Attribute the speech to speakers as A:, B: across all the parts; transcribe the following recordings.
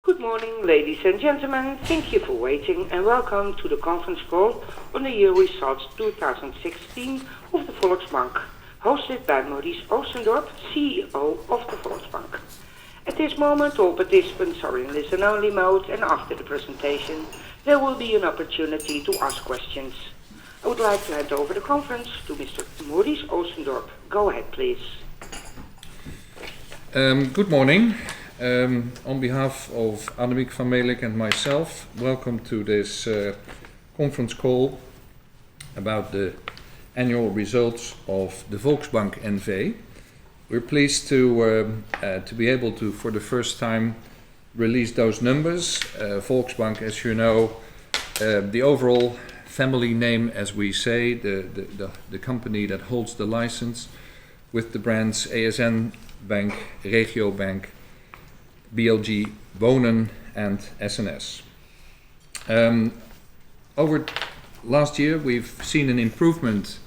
A: Good morning, ladies and gentlemen. Thank you for waiting and welcome to the conference call on the year results 2016 of the Volksbank, hosted by Maurice Oostendorp, CEO of the Volksbank. At this moment, all participants are in listen-only mode, and after the presentation, there will be an opportunity to ask questions. I would like to hand over the conference to Mr. Maurice Oostendorp. Go ahead, please.
B: Good morning. On behalf of Annemiek van Melick and myself, welcome to this conference call about the annual results of the Volksbank NV. We're pleased to be able to, for the first time, release those numbers. Volksbank, as you know, the overall family name, as we say, the company that holds the license with the brands ASN Bank, Regio Bank, BLG Wonen and SNS. Over last year we've seen an improvement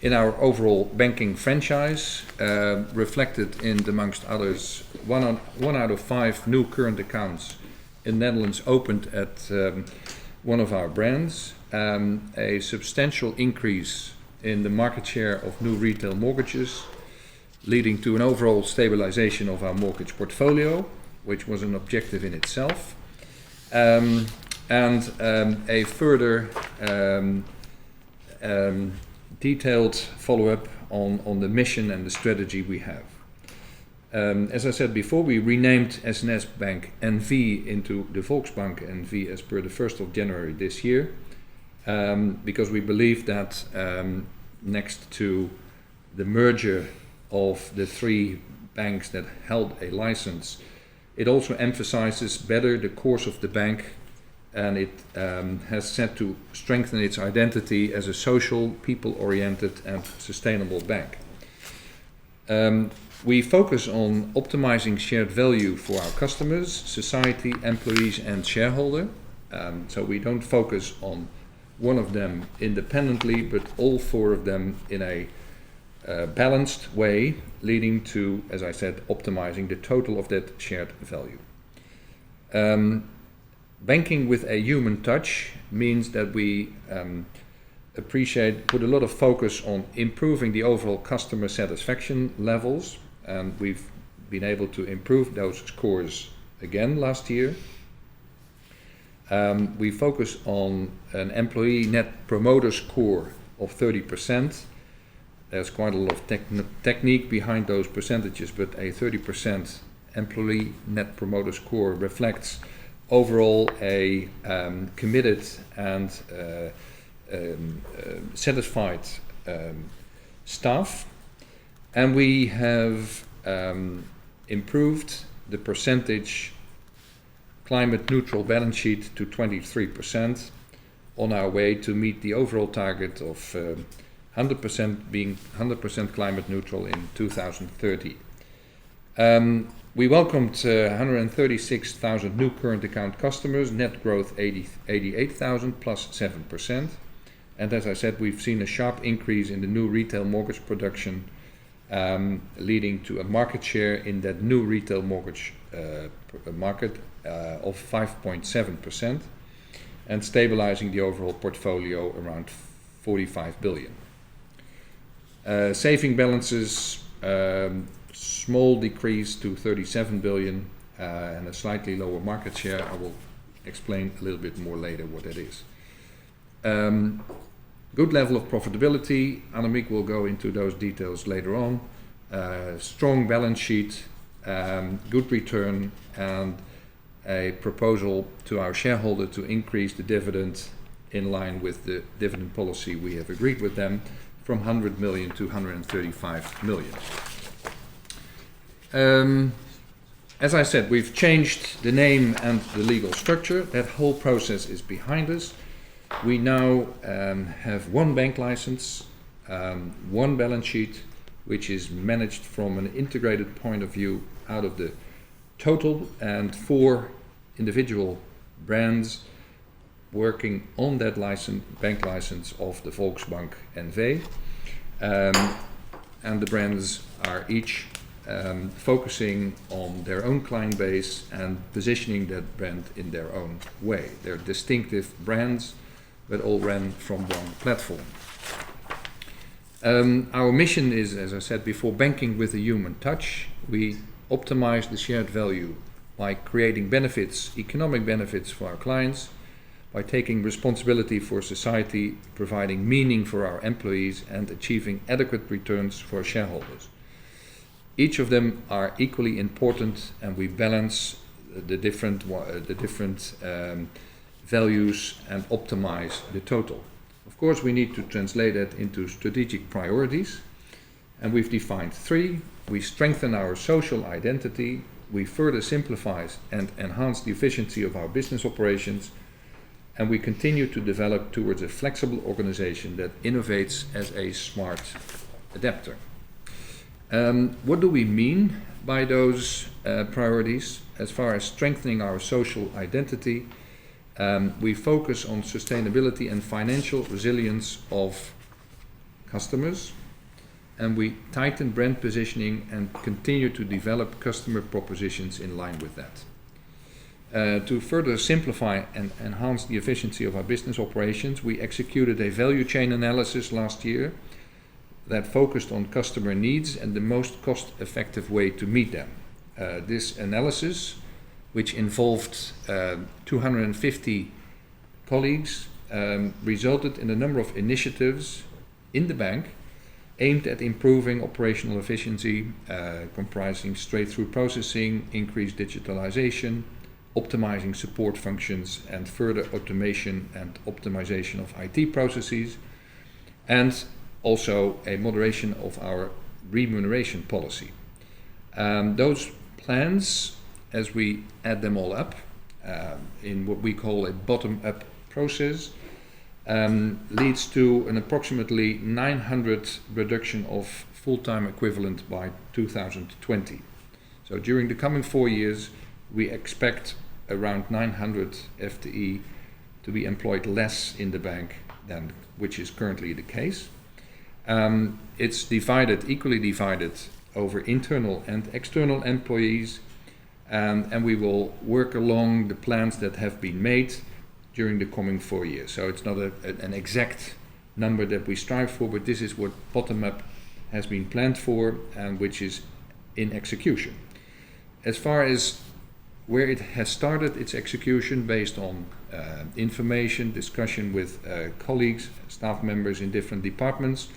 B: in our overall banking franchise, reflected in, amongst others, one out of 5 new current accounts in the Netherlands opened at one of our brands, a substantial increase in the market share of new retail mortgages, leading to an overall stabilization of our mortgage portfolio, which was an objective in itself, and a further detailed follow-up on the mission and the strategy we have. As I said before, we renamed SNS Bank NV into the Volksbank NV as per the 1st of January this year, because we believe that next to the merger of the 3 banks that held a license, it also emphasizes better the course of the bank, and it has set to strengthen its identity as a social, people-oriented and sustainable bank. We focus on optimizing shared value for our customers, society, employees and shareholder. So we don't focus on one of them independently, but all 4 of them in a balanced way, leading to, as I said, optimizing the total of that shared value. Banking with a human touch means that we put a lot of focus on improving the overall customer satisfaction levels, and we've been able to improve those scores again last year. We focus on an employee net promoter score of 30%. There's quite a lot of technique behind those percentages, but a 30% employee net promoter score reflects overall a committed and satisfied staff. And we have improved the percentage climate neutral balance sheet to 23%, on our way to meet the overall target of 100% being 100% climate neutral in 2030. We welcomed 136,000 new current account customers, net growth 88,000 plus 7%. And as I said, we've seen a sharp increase in the new retail mortgage production, leading to a market share in that new retail mortgage market of 5.7% and stabilizing the overall portfolio around 45 billion. Saving balances, small decrease to 37 billion and a slightly lower market share. I will explain a little bit more later what that is. Good level of profitability. Annemiek will go into those details later on. Strong balance sheet, good return, and a proposal to our shareholder to increase the dividend in line with the dividend policy we have agreed with them, from 100 million to 135 million. As I said, we've changed the name and the legal structure. That whole process is behind us. We now have 1 bank license, 1 balance sheet, which is managed from an integrated point of view out of the total, and 4 individual brands working on that bank license of the Volksbank NV. And the brands are each focusing on their own client base and positioning that brand in their own way. They're distinctive brands, but all ran from one platform. Our mission is, as I said before, banking with a human touch. We optimize the shared value by creating benefits, economic benefits for our clients, by taking responsibility for society, providing meaning for our employees, and achieving adequate returns for shareholders. Each of them are equally important, and we balance the different values and optimize the total. Of course, we need to translate that into strategic priorities, and we've defined 3. We strengthen our social identity, we further simplify and enhance the efficiency of our business operations, and we continue to develop towards a flexible organization that innovates as a smart adapter. What do we mean by those priorities? As far as strengthening our social identity, we focus on sustainability and financial resilience of customers, and we tighten brand positioning and continue to develop customer propositions in line with that. To further simplify and enhance the efficiency of our business operations, we executed a value chain analysis last year that focused on customer needs and the most cost-effective way to meet them. This analysis, which involved 250 colleagues, resulted in a number of initiatives in the bank aimed at improving operational efficiency, comprising straight-through processing, increased digitalization, optimizing support functions, and further automation and optimization of IT processes, and also a moderation of our remuneration policy. Those plans, as we add them all up in what we call a bottom-up process, leads to an approximately 900 reduction of full-time equivalent by 2020. So during the coming 4 years, we expect around 900 FTE to be employed less in the bank than which is currently the case. It's equally divided over internal and external employees, and we will work along the plans that have been made during the coming 4 years. So it's not an exact number that we strive for, but this is what bottom-up has been planned for and which is in execution. As far as where it has started its execution, based on information, discussion with colleagues, staff members in different departments,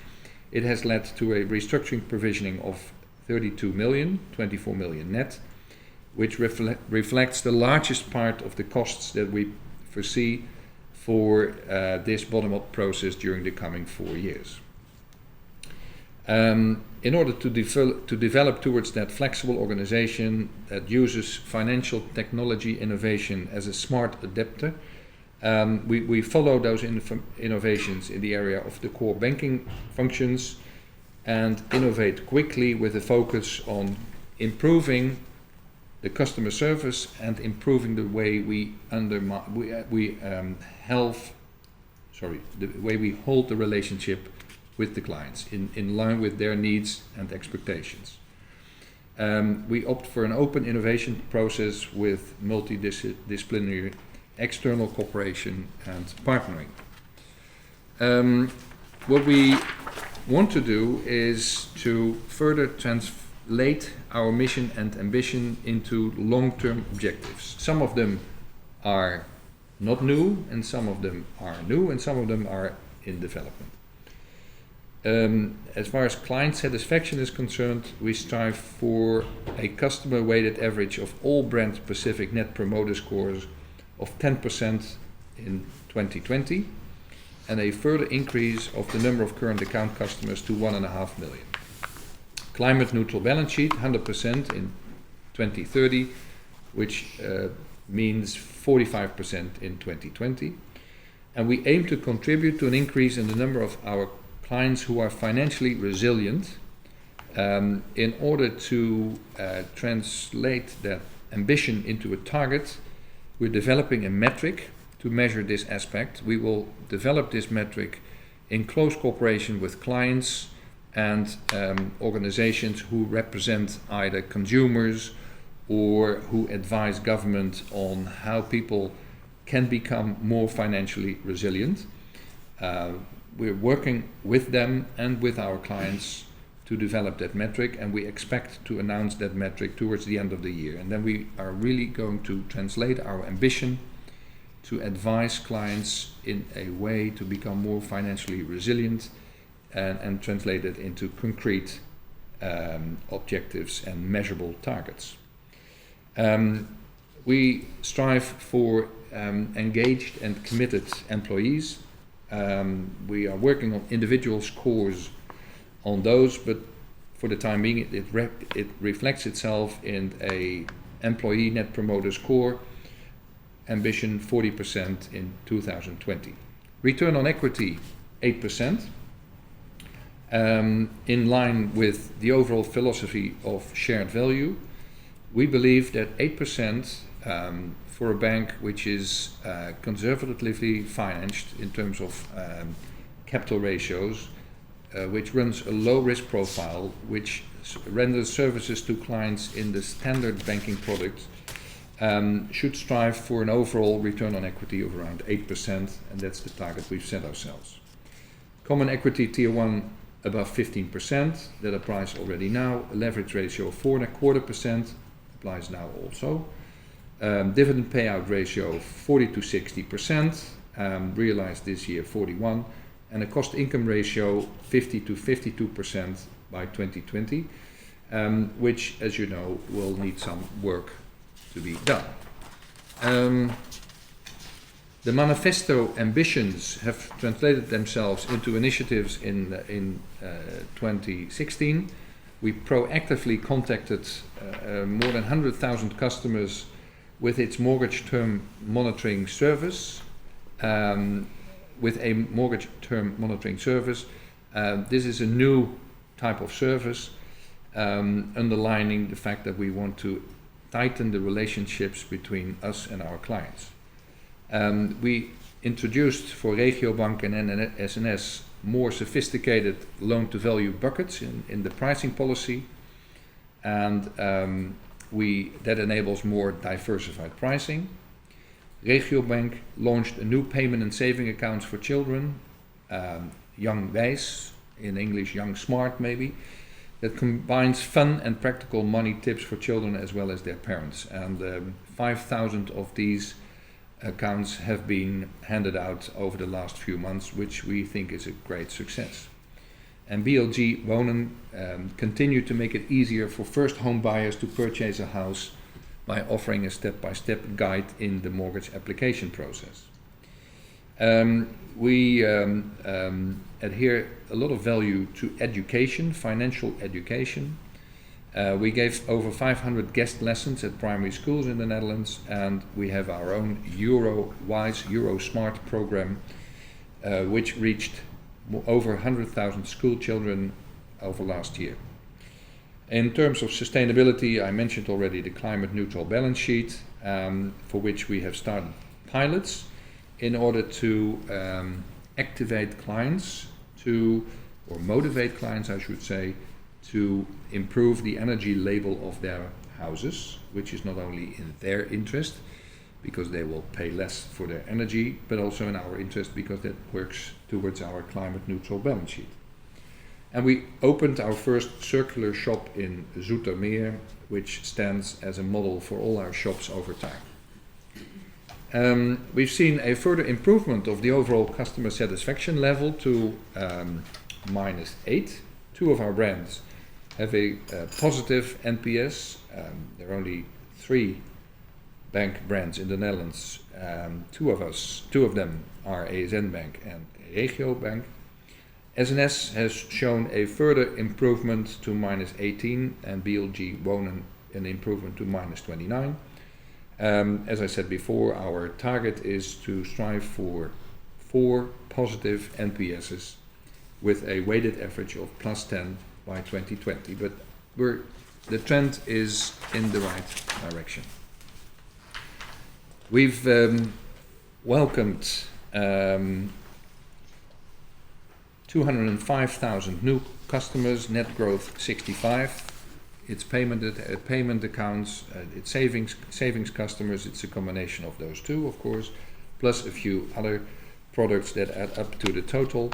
B: it has led to a restructuring provisioning of 32 million, 24 million net, which reflects the largest part of the costs that we foresee for this bottom-up process during the coming 4 years. In order to develop towards that flexible organization that uses financial technology innovation as a smart adapter, we follow those innovations in the area of the core banking functions and innovate quickly with a focus on improving the customer service and improving the way we hold the relationship with the clients in line with their needs and expectations. We opt for an open innovation process with multidisciplinary external cooperation and partnering. What we want to do is to further translate our mission and ambition into long-term objectives. Some of them are not new, and some of them are new, and some of them are in development. As far as client satisfaction is concerned, we strive for a customer weighted average of all brand specific net promoter scores of 10% in 2020, and a further increase of the number of current account customers to 1.5 million. Climate neutral balance sheet, 100% in 2030, which means 45% in 2020. And we aim to contribute to an increase in the number of our clients who are financially resilient. In order to translate that ambition into a target, we're developing a metric to measure this aspect. We will develop this metric in close cooperation with clients and organizations who represent either consumers or who advise government on how people can become more financially resilient. We're working with them and with our clients to develop that metric, and we expect to announce that metric towards the end of the year. And then we are really going to translate our ambition to advise clients in a way to become more financially resilient and translate it into concrete objectives and measurable targets. We strive for engaged and committed employees. We are working on individual scores on those, but for the time being it reflects itself in a employee net promoter score ambition 40% in 2020. Return on equity 8%, in line with the overall philosophy of shared value. We believe that 8% for a bank which is conservatively financed in terms of capital ratios, which runs a low risk profile, which renders services to clients in the standard banking products, should strive for an overall return on equity of around 8%, and that's the target we've set ourselves. Common equity tier 1 above 15%, that applies already now. A leverage ratio of 4.25% applies now also. Dividend payout ratio 40 to 60%, realized this year 41%, and a cost income ratio 50 to 52% by 2020, which, as you know, will need some work to be done. The manifesto ambitions have translated themselves into initiatives in 2016. We proactively contacted more than 100,000 customers with its mortgage term monitoring service. This is a new type of service, underlining the fact that we want to tighten the relationships between us and our clients. We introduced for Regiobank and SNS more sophisticated loan-to-value buckets in the pricing policy, and that enables more diversified pricing. Regiobank launched a new payment and saving accounts for children, Young Wijs, in English Young Smart maybe, that combines fun and practical money tips for children as well as their parents. And 5,000 of these accounts have been handed out over the last few months, which we think is a great success. And BLG Wonen continue to make it easier for first home buyers to purchase a house by offering a step-by-step guide in the mortgage application process. We adhere a lot of value to education, financial education. We gave over 500 guest lessons at primary schools in the Netherlands, and we have our own Euro-wise, Euro-smart program, which reached over 100,000 school children over last year. In terms of sustainability, I mentioned already the climate neutral balance sheet, for which we have started pilots in order to activate clients or motivate clients, I should say, to improve the energy label of their houses, which is not only in their interest, because they will pay less for their energy, but also in our interest because that works towards our climate neutral balance sheet. And we opened our first circular shop in Zoetermeer, which stands as a model for all our shops over time. We've seen a further improvement of the overall customer satisfaction level to -8. Two of our brands have a positive NPS. There are only 3 bank brands in the Netherlands. Two of them are ASN Bank and Regiobank. SNS has shown a further improvement to -18, and BLG Wonen an improvement to -29. As I said before, our target is to strive for 4 positive NPSs with a weighted average of +10 by 2020. But the trend is in the right direction. We've welcomed 205,000 new customers, net growth 65. It's payment accounts, it's savings customers. It's a combination of those two, of course, plus a few other products that add up to the total.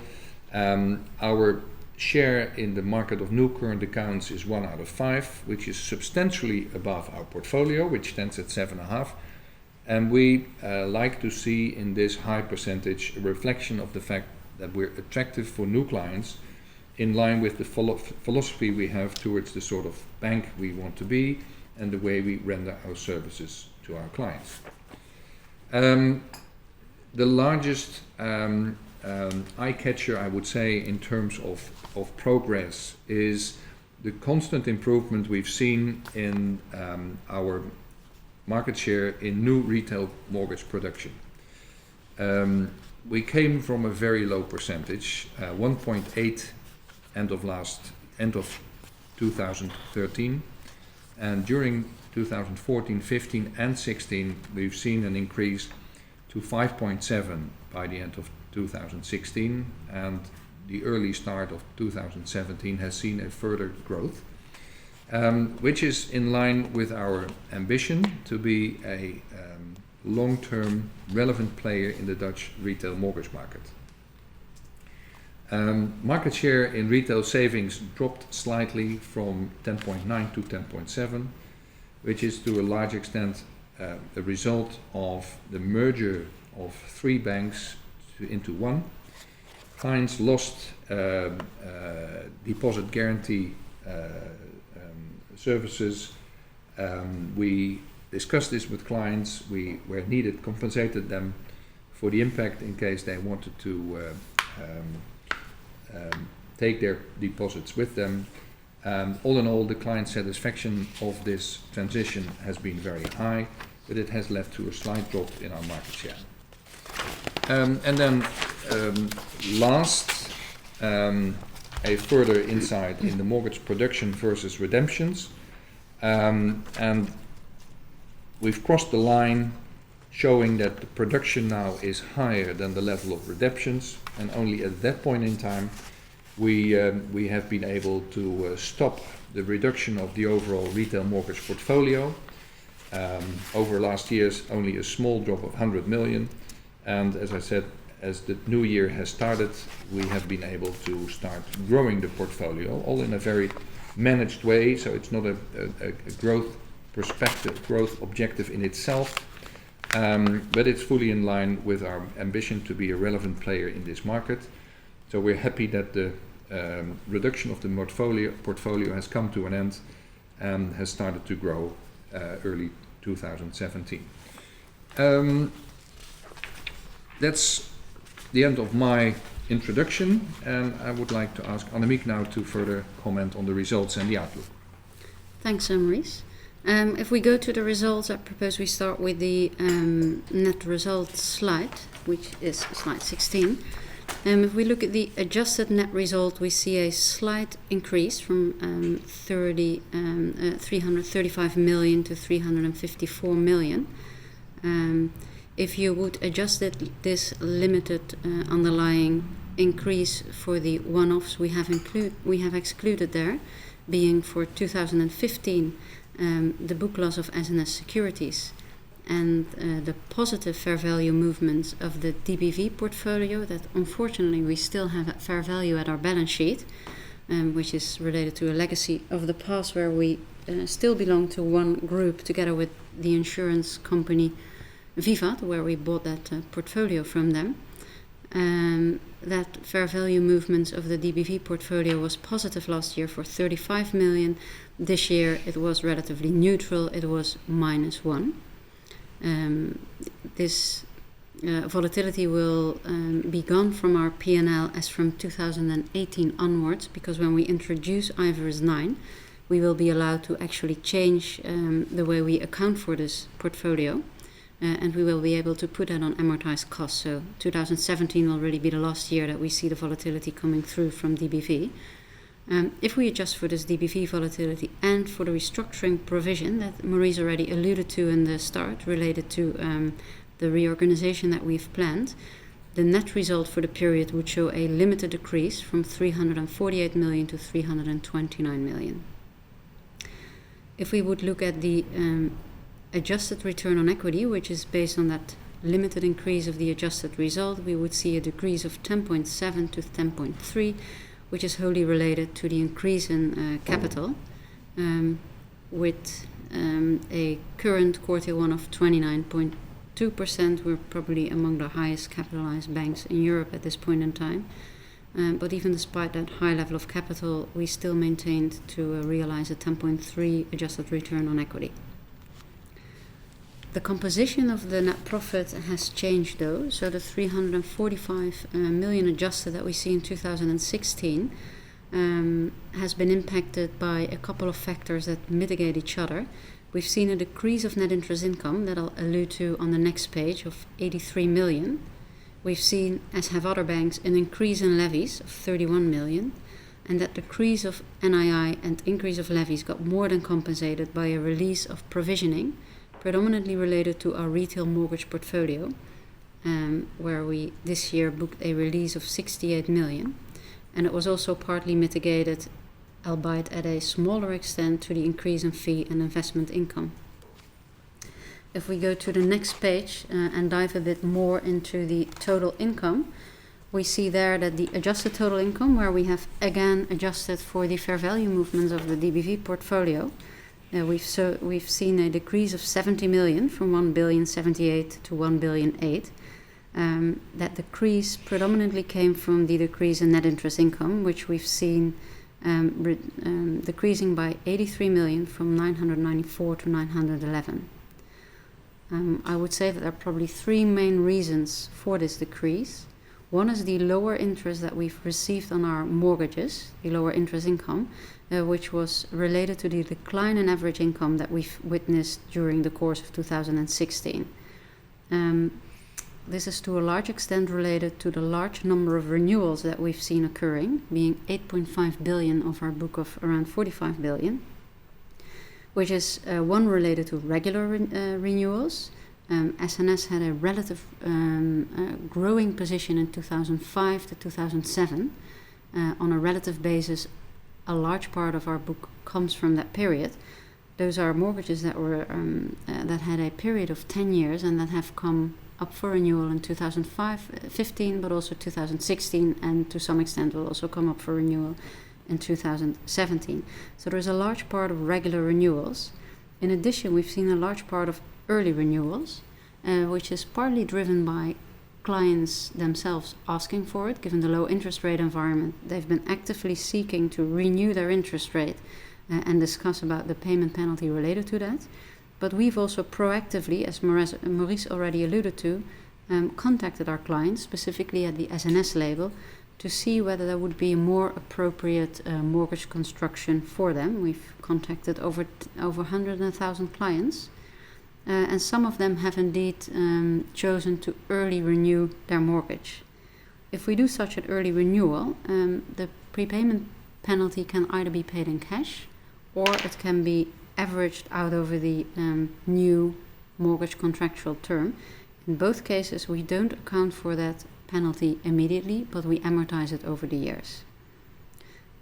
B: Our share in the market of new current accounts is 1 out of 5, which is substantially above our portfolio, which stands at 7.5. And we like to see in this high percentage a reflection of the fact that we're attractive for new clients, in line with the philosophy we have towards the sort of bank we want to be and the way we render our services to our clients. The largest eye catcher, I would say, in terms of progress is the constant improvement we've seen in our market share in new retail mortgage production. We came from a very low percentage, 1.8 end of 2013, and during 2014, 15 and 16 we've seen an increase to 5.7 by the end of 2016, and the early start of 2017 has seen a further growth, which is in line with our ambition to be a long-term relevant player in the Dutch retail mortgage market. Market share in retail savings dropped slightly from 10.9 to 10.7, which is to a large extent a result of the merger of 3 banks into one. Clients lost deposit guarantee services. We discussed this with clients. We, where needed, compensated them for the impact in case they wanted to take their deposits with them. All in all, the client satisfaction of this transition has been very high, but it has led to a slight drop in our market share. And then last, a further insight in the mortgage production versus redemptions. And we've crossed the line showing that the production now is higher than the level of redemptions, and only at that point in time we have been able to stop the reduction of the overall retail mortgage portfolio. Over last year's only a small drop of 100 million, and as I said, as the new year has started, we have been able to start growing the portfolio, all in a very managed way, so it's not a growth perspective, growth objective in itself, but it's fully in line with our ambition to be a relevant player in this market. So we're happy that the reduction of the portfolio has come to an end and has started to grow early 2017. That's the end of my introduction, and I would like to ask Annemiek now to further comment on the results and the outlook.
C: Thanks, Maurice. If we go to the results, I propose we start with the net results slide, which is slide 16. If we look at the adjusted net result, we see a slight increase from 335 million to 354 million. If you would adjust this limited underlying increase for the one-offs we have excluded there, being for 2015 the book loss of SNS Securities and the positive fair value movements of the DBV portfolio that unfortunately we still have at fair value at our balance sheet, which is related to a legacy of the past where we still belong to one group together with the insurance company Vivat, where we bought that portfolio from them. That fair value movements of the DBV portfolio was positive last year for 35 million. This year it was relatively neutral, it was -1. This volatility will be gone from our P&L as from 2018 onwards, because when we introduce IFRS 9, we will be allowed to actually change the way we account for this portfolio. And we will be able to put that on amortized costs. So 2017 will really be the last year that we see the volatility coming through from DBV. If we adjust for this DBV volatility and for the restructuring provision that Maurice already alluded to in the start related to the reorganization that we've planned, the net result for the period would show a limited decrease from 348 million to 329 million. If we would look at the adjusted return on equity, which is based on that limited increase of the adjusted result, we would see a decrease of 10.7 to 10.3, which is wholly related to the increase in capital, with a current quarter one of 29.2%. We're probably among the highest capitalized banks in Europe at this point in time. But even despite that high level of capital, we still maintained to realize a 10.3 adjusted return on equity. The composition of the net profit has changed though, so the 345 million adjusted that we see in 2016 has been impacted by a couple of factors that mitigate each other. We've seen a decrease of net interest income that I'll allude to on the next page of 83 million. We've seen, as have other banks, an increase in levies of 31 million, and that decrease of NII and increase of levies got more than compensated by a release of provisioning, predominantly related to our retail mortgage portfolio, where we this year booked a release of 68 million, and it was also partly mitigated, albeit at a smaller extent, to the increase in fee and investment income. If we go to the next page and dive a bit more into the total income, we see there that the adjusted total income, where we have again adjusted for the fair value movements of the DBV portfolio, we've seen a decrease of 70 million from 1,078,000,000 to 1,008,000,000. That decrease predominantly came from the decrease in net interest income, which we've seen decreasing by 83 million from 994 to 911. I would say that there are probably three main reasons for this decrease. One is the lower interest that we've received on our mortgages, the lower interest income, which was related to the decline in average income that we've witnessed during the course of 2016. This is to a large extent related to the large number of renewals that we've seen occurring, being 8.5 billion of our book of around 45 billion, which is one related to regular renewals. SNS had a relative growing position in 2005 to 2007. On a relative basis, a large part of our book comes from that period. Those are mortgages that were that had a period of 10 years and that have come up for renewal in 2015, but also 2016, and to some extent will also come up for renewal in 2017. So there's a large part of regular renewals. In addition, we've seen a large part of early renewals, which is partly driven by clients themselves asking for it. Given the low interest rate environment, they've been actively seeking to renew their interest rate and discuss about the payment penalty related to that. But we've also proactively, as Maurice already alluded to, contacted our clients, specifically at the SNS label, to see whether there would be a more appropriate mortgage construction for them. We've contacted over 100,000 clients, and some of them have indeed chosen to early renew their mortgage. If we do such an early renewal, the prepayment penalty can either be paid in cash or it can be averaged out over the new mortgage contractual term. In both cases, we don't account for that penalty immediately, but we amortize it over the years.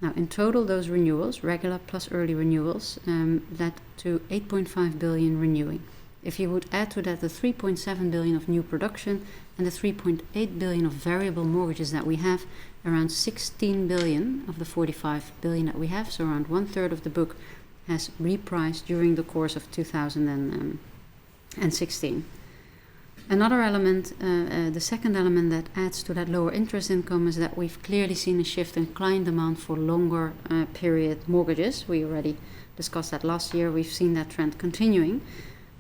C: Now, in total, those renewals, regular plus early renewals, led to 8.5 billion renewing. If you would add to that the 3.7 billion of new production and the 3.8 billion of variable mortgages that we have, around 16 billion of the 45 billion that we have, so around 1/3 of the book, has repriced during the course of 2016. Another element, the second element that adds to that lower interest income, is that we've clearly seen a shift in client demand for longer period mortgages. We already discussed that last year. We've seen that trend continuing.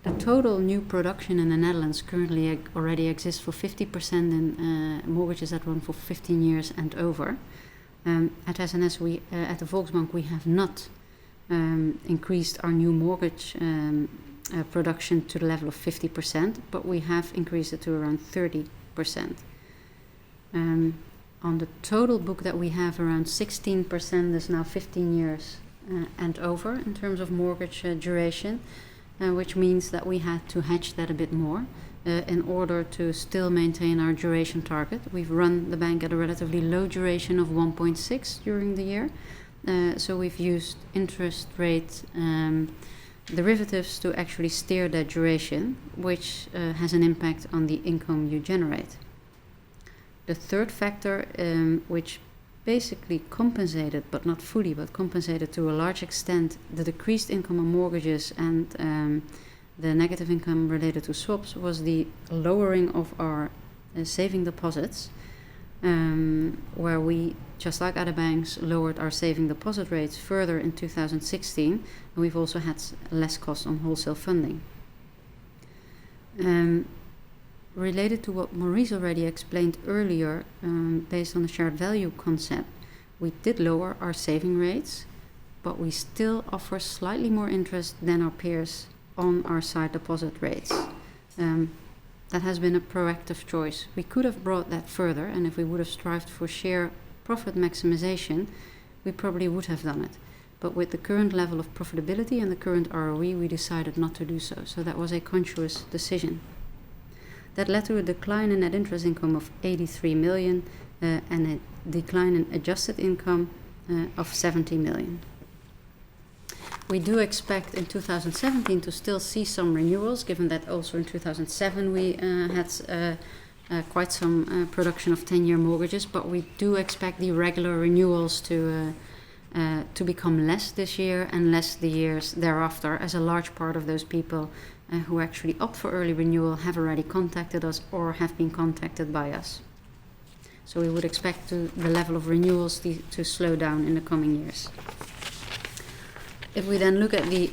C: The total new production in the Netherlands currently already exists for 50% in mortgages that run for 15 years and over. At SNS, at the Volksbank, we have not increased our new mortgage production to the level of 50%, but we have increased it to around 30%. On the total book that we have, around 16% is now 15 years and over in terms of mortgage duration, which means that we had to hedge that a bit more. in order to still maintain our duration target. We've run the bank at a relatively low duration of 1.6 during the year. So we've used interest rate derivatives to actually steer that duration, which has an impact on the income you generate. The third factor, which basically compensated, but not fully, but compensated to a large extent, the decreased income on mortgages and the negative income related to swaps, was the lowering of our saving deposits, where we, just like other banks, lowered our saving deposit rates further in 2016, and we've also had less cost on wholesale funding. Related to what Maurice already explained earlier, based on the shared value concept, we did lower our saving rates, but we still offer slightly more interest than our peers on our sight deposit rates. That has been a proactive choice. We could have brought that further, and if we would have strived for share profit maximization, we probably would have done it. But with the current level of profitability and the current ROE, we decided not to do so. So that was a conscious decision. That led to a decline in net interest income of 83 million and a decline in adjusted income of 70 million. We do expect in 2017 to still see some renewals, given that also in 2007 we had quite some production of 10-year mortgages, but we do expect the regular renewals to become less this year and less the years thereafter, as a large part of those people who actually opt for early renewal have already contacted us or have been contacted by us. So we would expect the level of renewals to slow down in the coming years. If we then look at the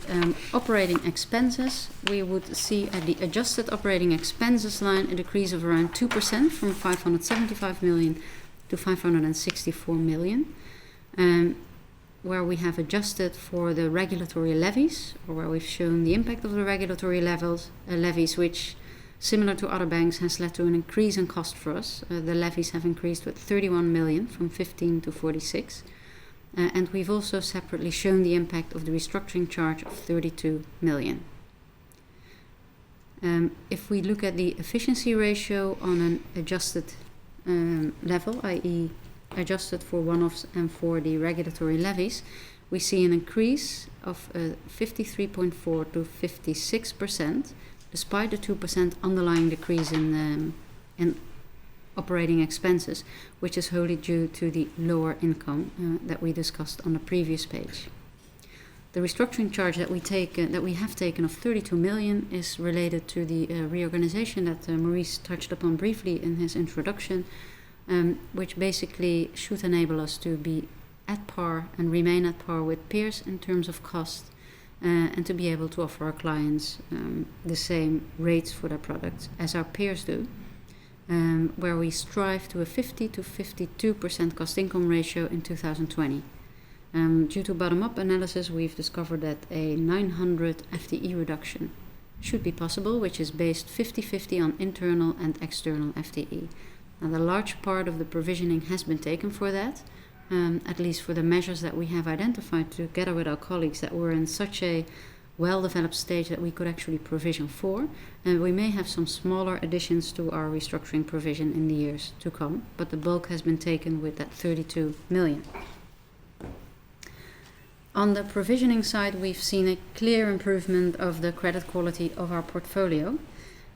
C: operating expenses, we would see at the adjusted operating expenses line a decrease of around 2% from 575 million to 564 million, where we have adjusted for the regulatory levies, or where we've shown the impact of the regulatory levies, which, similar to other banks, has led to an increase in cost for us. The levies have increased with 31 million from 15 to 46. And we've also separately shown the impact of the restructuring charge of 32 million. If we look at the efficiency ratio on an adjusted level, i.e. adjusted for one-offs and for the regulatory levies, we see an increase of 53.4 to 56%, despite the 2% underlying decrease in operating expenses, which is wholly due to the lower income that we discussed on the previous page. The restructuring charge that we have taken of 32 million is related to the reorganization that Maurice touched upon briefly in his introduction, which basically should enable us to be at par and remain at par with peers in terms of cost, and to be able to offer our clients the same rates for their products as our peers do. Where we strive to a 50 to 52% cost-income ratio in 2020. Due to bottom-up analysis, we've discovered that a 900 FTE reduction should be possible, which is based 50-50 on internal and external FTE. Now, the large part of the provisioning has been taken for that, at least for the measures that we have identified together with our colleagues that were in such a well-developed stage that we could actually provision for, and we may have some smaller additions to our restructuring provision in the years to come, but the bulk has been taken with that 32 million. On the provisioning side, we've seen a clear improvement of the credit quality of our portfolio.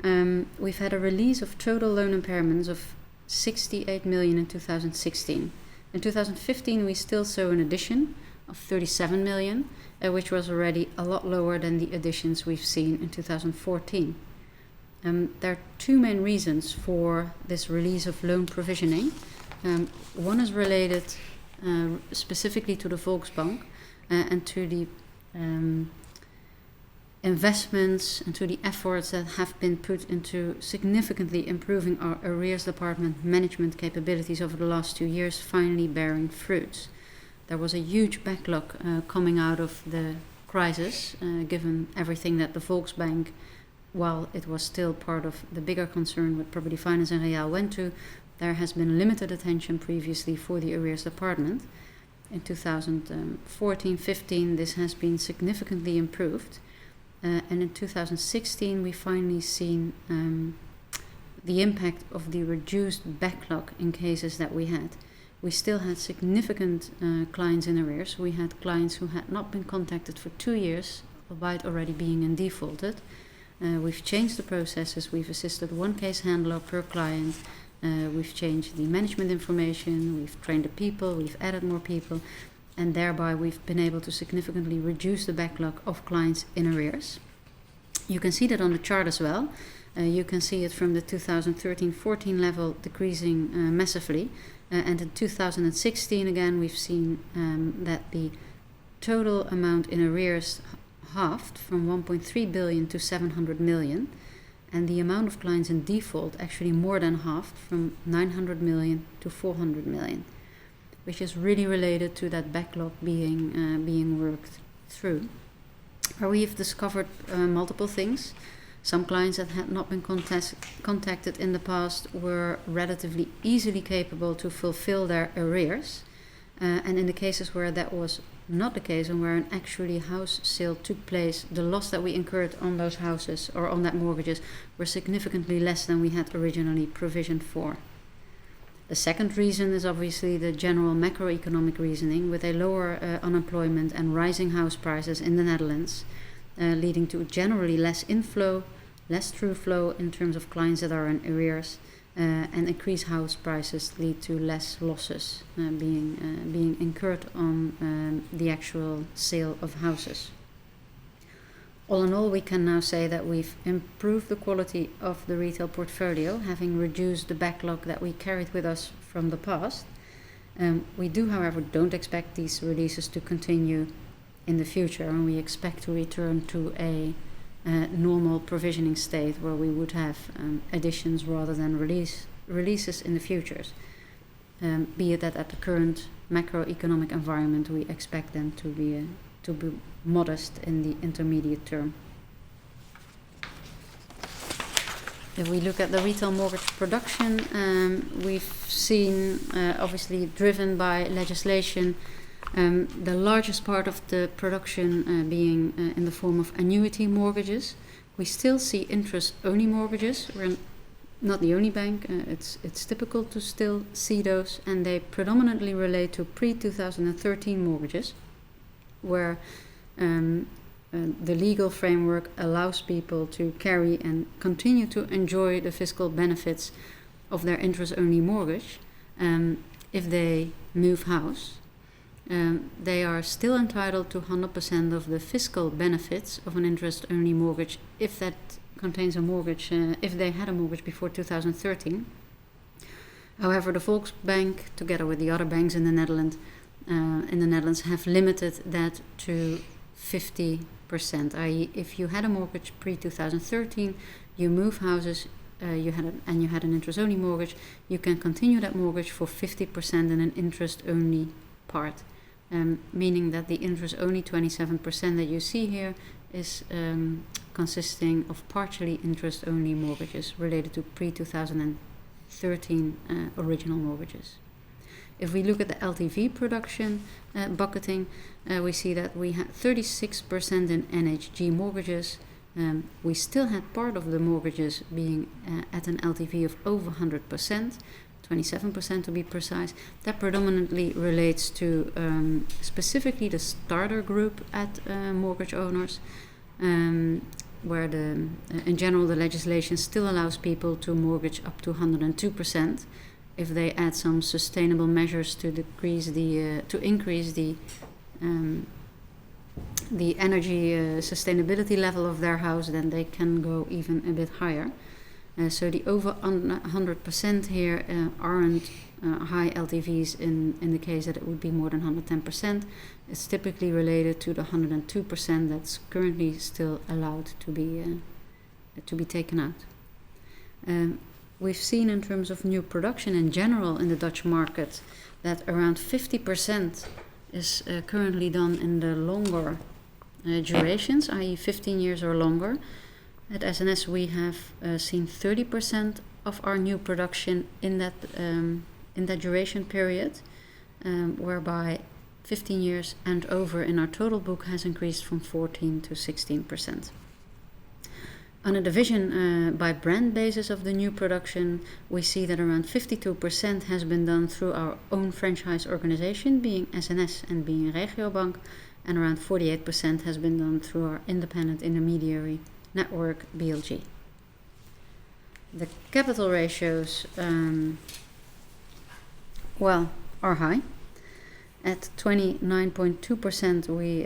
C: We've had a release of total loan impairments of 68 million in 2016. In 2015, we still saw an addition of 37 million, which was already a lot lower than the additions we've seen in 2014. There are two main reasons for this release of loan provisioning. One is related specifically to the Volksbank and to the investments and to the efforts that have been put into significantly improving our arrears department management capabilities over the last 2 years, finally bearing fruits. There was a huge backlog coming out of the crisis, given everything that the Volksbank, while it was still part of the bigger concern with property finance and Real went to, there has been limited attention previously for the arrears department. In 2014-15, this has been significantly improved. And in 2016, we finally seen the impact of the reduced backlog in cases that we had. We still had significant clients in arrears. We had clients who had not been contacted for 2 years, albeit already being in defaulted. We've changed the processes. We've assisted one case handler per client. We've changed the management information. We've trained the people. We've added more people. And thereby we've been able to significantly reduce the backlog of clients in arrears. You can see that on the chart as well. You can see it from the 2013-14 level decreasing massively. And in 2016 again we've seen that the total amount in arrears halved from 1.3 billion to 700 million. And the amount of clients in default actually more than halved from 900 million to 400 million. Which is really related to that backlog being worked through. Where we have discovered multiple things. Some clients that had not been contacted in the past were relatively easily capable to fulfill their arrears. And in the cases where that was not the case and where an actually house sale took place, the loss that we incurred on those houses or on that mortgages were significantly less than we had originally provisioned for. The second reason is obviously the general macroeconomic reasoning with a lower unemployment and rising house prices in the Netherlands, leading to generally less inflow, less true flow in terms of clients that are in arrears, and increased house prices lead to less losses being incurred on the actual sale of houses. All in all, we can now say that we've improved the quality of the retail portfolio, having reduced the backlog that we carried with us from the past. We do, however, don't expect these releases to continue in the future, and we expect to return to a normal provisioning state where we would have additions rather than releases in the futures. Be it that at the current macroeconomic environment, we expect them to be modest in the intermediate term. If we look at the retail mortgage production, we've seen, obviously driven by legislation, the largest part of the production being in the form of annuity mortgages. We still see interest-only mortgages. We're not the only bank. It's typical to still see those, and they predominantly relate to pre-2013 mortgages, where the legal framework allows people to carry and continue to enjoy the fiscal benefits of their interest-only mortgage if they move house. They are still entitled to 100% of the fiscal benefits of an interest-only mortgage if that contains a mortgage, if they had a mortgage before 2013. However, the Volksbank, together with the other banks in the Netherlands, have limited that to 50%, i.e. if you had a mortgage pre-2013, you move houses, you had an interest-only mortgage, you can continue that mortgage for 50% in an interest-only part, meaning that the interest-only 27% that you see here is consisting of partially interest-only mortgages related to pre-2013 original mortgages. If we look at the LTV production bucketing, we see that we had 36% in NHG mortgages. We still had part of the mortgages being at an LTV of over 100%, 27% to be precise. That predominantly relates to specifically the starter group at mortgage owners, where in general the legislation still allows people to mortgage up to 102%. If they add some sustainable measures to increase the energy sustainability level of their house, then they can go even a bit higher. So the over 100% here aren't high LTVs in the case that it would be more than 110%. It's typically related to the 102% that's currently still allowed to be taken out. We've seen in terms of new production in general in the Dutch market that around 50% is currently done in the longer durations, i.e. 15 years or longer. At SNS we have seen 30% of our new production in that duration period, whereby 15 years and over in our total book has increased from 14 to 16%. On a division by brand basis of the new production, we see that around 52% has been done through our own franchise organization, being SNS and being Regiobank, and around 48% has been done through our independent intermediary network, BLG. The capital ratios, are high. At 29.2%, we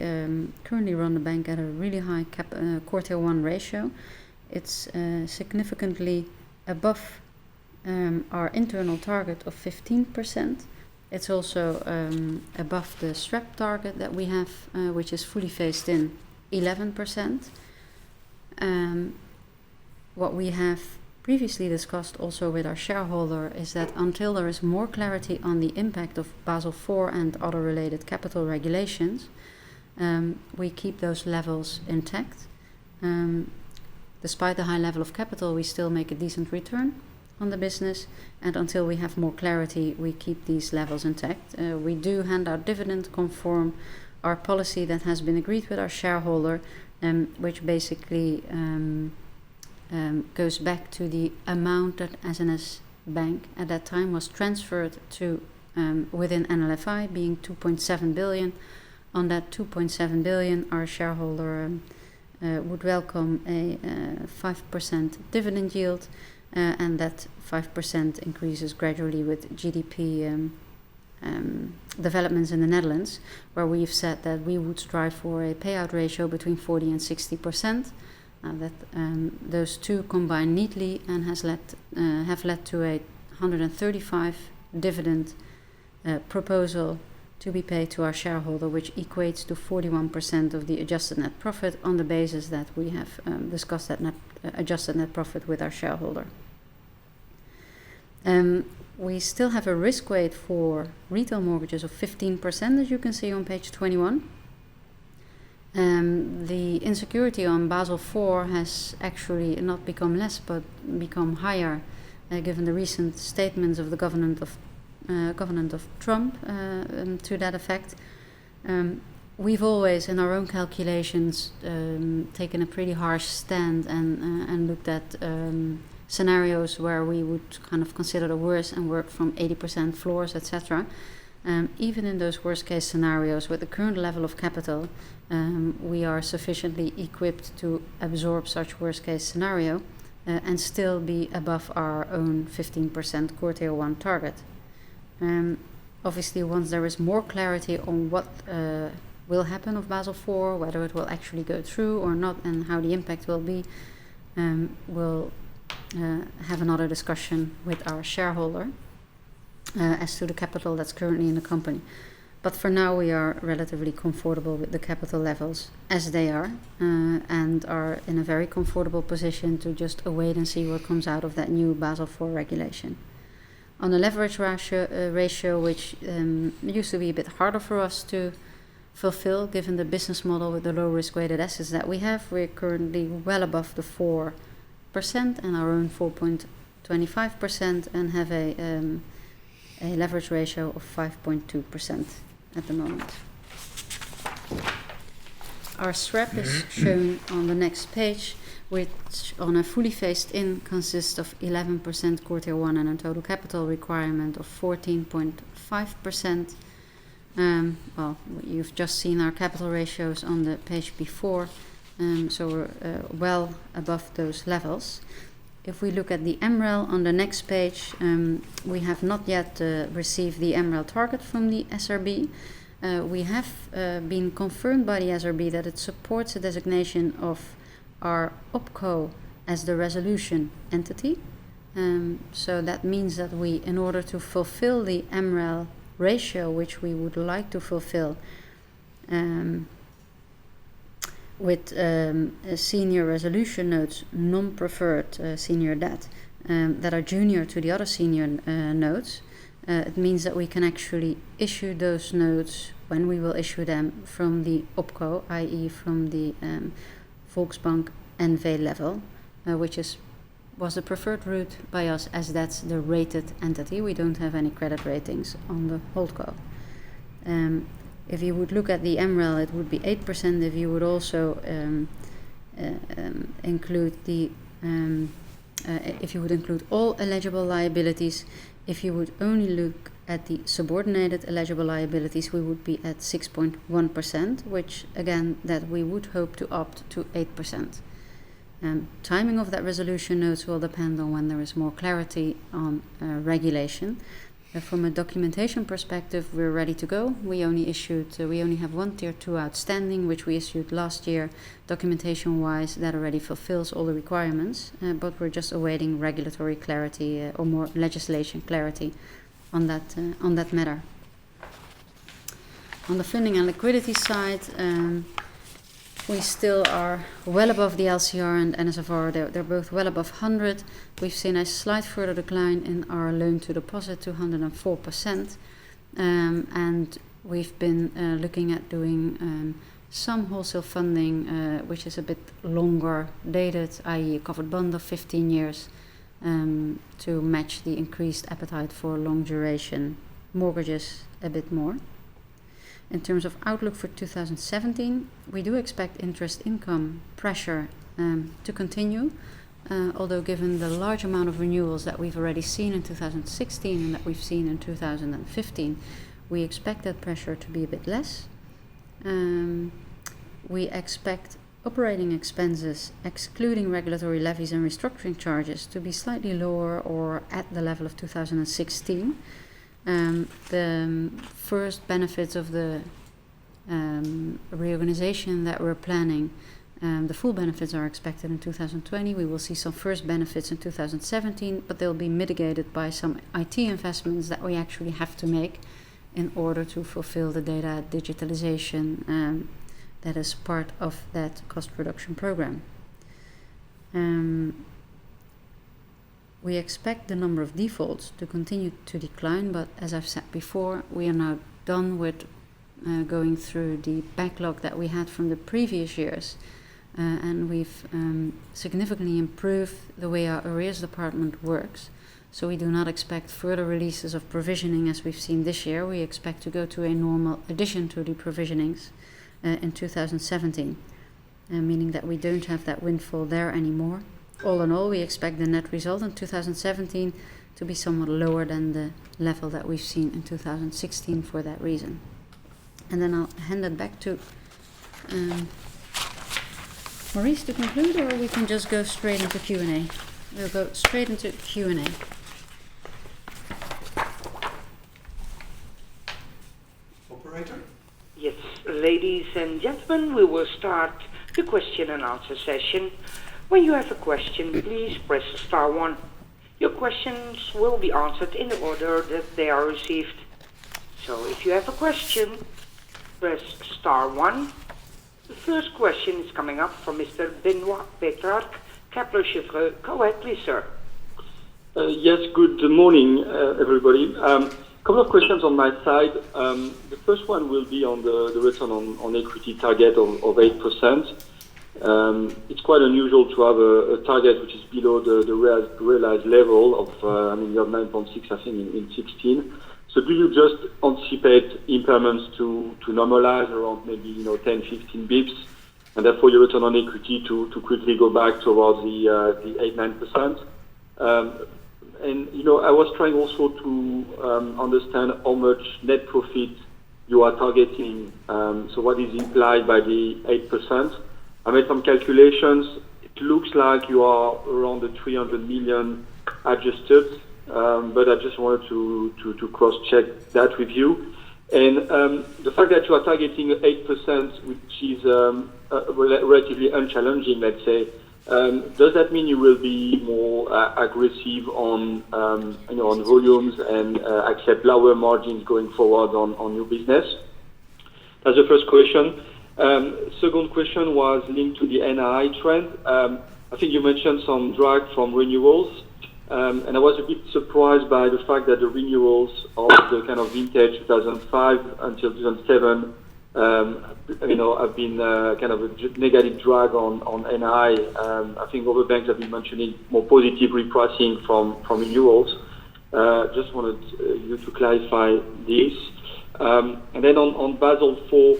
C: currently run the bank at a really high Core Tier 1 ratio. It's significantly above our internal target of 15%. It's also above the SREP target that we have, which is fully phased in 11%. What we have previously discussed also with our shareholder is that until there is more clarity on the impact of Basel IV and other related capital regulations, we keep those levels intact. Despite the high level of capital, we still make a decent return on the business, and until we have more clarity, we keep these levels intact. We do hand out dividend conform our policy that has been agreed with our shareholder, which basically goes back to the amount that SNS Bank at that time was transferred to within NLFI, being 2.7 billion. On that 2.7 billion, our shareholder would welcome a 5% dividend yield, and that 5% increases gradually with GDP developments in the Netherlands, where we've said that we would strive for a payout ratio between 40 and 60%. Those two combine neatly and have led to a 135 dividend proposal to be paid to our shareholder, which equates to 41% of the adjusted net profit, on the basis that we have discussed that adjusted net profit with our shareholder. We still have a risk weight for retail mortgages of 15%, as you can see on page 21. The insecurity on Basel IV has actually not become less, but become higher, given the recent statements of the government of Trump to that effect. We've always, in our own calculations, taken a pretty harsh stand and looked at scenarios where we would kind of consider the worst and work from 80% floors, etc. Even in those worst case scenarios, with the current level of capital, we are sufficiently equipped to absorb such worst case scenario and still be above our own 15% Core Tier 1 target. Obviously, once there is more clarity on what will happen of Basel IV, whether it will actually go through or not, and how the impact will be, we'll have another discussion with our shareholder as to the capital that's currently in the company. But for now, we are relatively comfortable with the capital levels as they are, and are in a very comfortable position to just await and see what comes out of that new Basel IV regulation. On the leverage ratio, which used to be a bit harder for us to fulfill, given the business model with the low risk-weighted assets that we have, we're currently well above the 4% and our own 4.25%, and have a leverage ratio of 5.2% at the moment. Our SREP is shown on the next page, which on a fully phased in consists of 11% Core Tier 1 and a total capital requirement of 14.5%. Well, you've just seen our capital ratios on the page before, so we're well above those levels. If we look at the MREL on the next page, we have not yet received the MREL target from the SRB. We have been confirmed by the SRB that it supports the designation of our OpCo as the resolution entity. So that means that we, in order to fulfill the MREL ratio, which we would like to fulfill with senior resolution notes, non-preferred senior debt, that are junior to the other senior notes, it means that we can actually issue those notes when we will issue them from the OpCo, i.e. from the Volksbank NV level, which was the preferred route by us, as that's the rated entity. We don't have any credit ratings on the Holdco. If you would look at the MREL, it would be 8%. If you would also include the if you would include all eligible liabilities. If you would only look at the subordinated eligible liabilities, we would be at 6.1%, which again that we would hope to opt to 8%. Timing of that resolution notes will depend on when there is more clarity on regulation. From a documentation perspective, we're ready to go. We only have one Tier 2 outstanding, which we issued last year. Documentation-wise, that already fulfills all the requirements, but we're just awaiting regulatory clarity or more legislation clarity on that matter. On the funding and liquidity side, we still are well above the LCR and NSFR. They're both well above 100. We've seen a slight further decline in our loan to deposit to 104%. And we've been looking at doing some wholesale funding, which is a bit longer dated, i.e. a covered bond of 15 years, to match the increased appetite for long duration mortgages a bit more. In terms of outlook for 2017, we do expect interest income pressure to continue, although given the large amount of renewals that we've already seen in 2016 and that we've seen in 2015, we expect that pressure to be a bit less. We expect operating expenses, excluding regulatory levies and restructuring charges, to be slightly lower or at the level of 2016. The first benefits of the reorganization that we're planning, the full benefits are expected in 2020. We will see some first benefits in 2017, but they'll be mitigated by some IT investments that we actually have to make in order to fulfill the data digitalization that is part of that cost reduction program. We expect the number of defaults to continue to decline, but as I've said before, we are now done with going through the backlog that we had from the previous years, and we've significantly improved the way our arrears department works. So we do not expect further releases of provisioning as we've seen this year. We expect to go to a normal addition to the provisionings in 2017, meaning that we don't have that windfall there anymore. All in all, we expect the net result in 2017 to be somewhat lower than the level that we've seen in 2016 for that reason. And then I'll hand it back to Maurice to conclude, or we can just go straight into Q&A. We'll go straight into Q&A.
B: Operator?
A: Yes, ladies and gentlemen, we will start the question and answer session. When you have a question, please press star 1. Your questions will be answered in the order that they are received. So if you have a question, press star 1. The first question is coming up from Mr. Benoit Petrarque, Kepler Cheuvreux. Go ahead, please, sir.
D: Yes, good morning, everybody. Couple of questions on my side. The first one will be on the return on equity target of 8%. It's quite unusual to have a target which is below the realized level of, you have 9.6, I think, in 16. So do you just anticipate impairments to normalize around maybe 10, 15 bips, and therefore your return on equity to quickly go back towards the 8-9%? And I was trying also to understand how much net profit you are targeting. So what is implied by the 8%? I made some calculations. It looks like you are around the 300 million adjusted, but I just wanted to cross-check that with you. And the fact that you are targeting 8%, which is relatively unchallenging, let's say, does that mean you will be more aggressive on volumes and accept lower margins going forward on new business? That's the first question. Second question was linked to the NII trend. I think you mentioned some drag from renewals, and I was a bit surprised by the fact that the renewals of the kind of vintage 2005 until 2007 have been kind of a negative drag on NII. I think other banks have been mentioning more positive repricing from renewals. Just wanted you to clarify this. And then on Basel IV,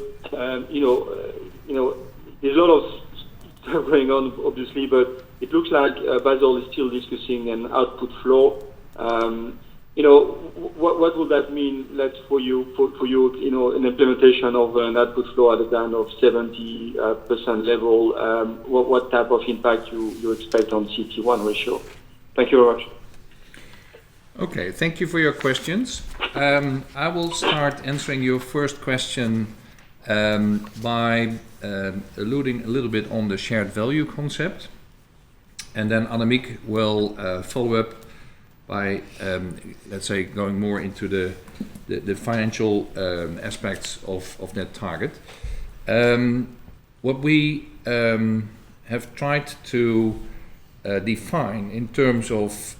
D: there's a lot of stuff going on, obviously, but it looks like Basel is still discussing an output floor. What would that mean for you, an implementation of an output floor at a down of 70% level? What type of impact you expect on CET1 ratio? Thank you very much.
B: Okay, thank you for your questions. I will start answering your first question by alluding a little bit on the shared value concept, and then Annemiek will follow up by, let's say, going more into the financial aspects of that target. What we have tried to define in terms of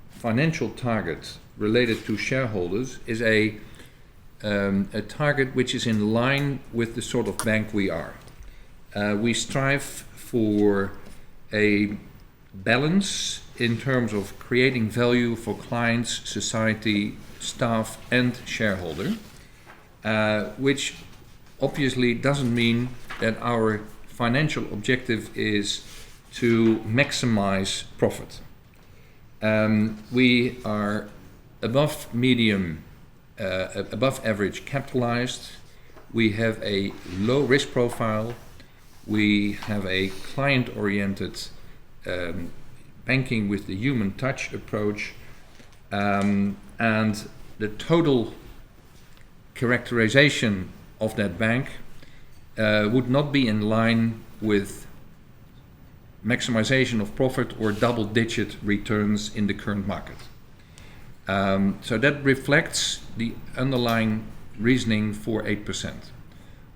B: financial targets related to shareholders is a target which is in line with the sort of bank we are. We strive for a balance in terms of creating value for clients, society, staff, and shareholder, which obviously doesn't mean that our financial objective is to maximize profit. We are above average capitalized. We have a low risk profile. We have a client-oriented banking with the human touch approach, and the total characterization of that bank would not be in line with maximization of profit or double-digit returns in the current market. So that reflects the underlying reasoning for 8%.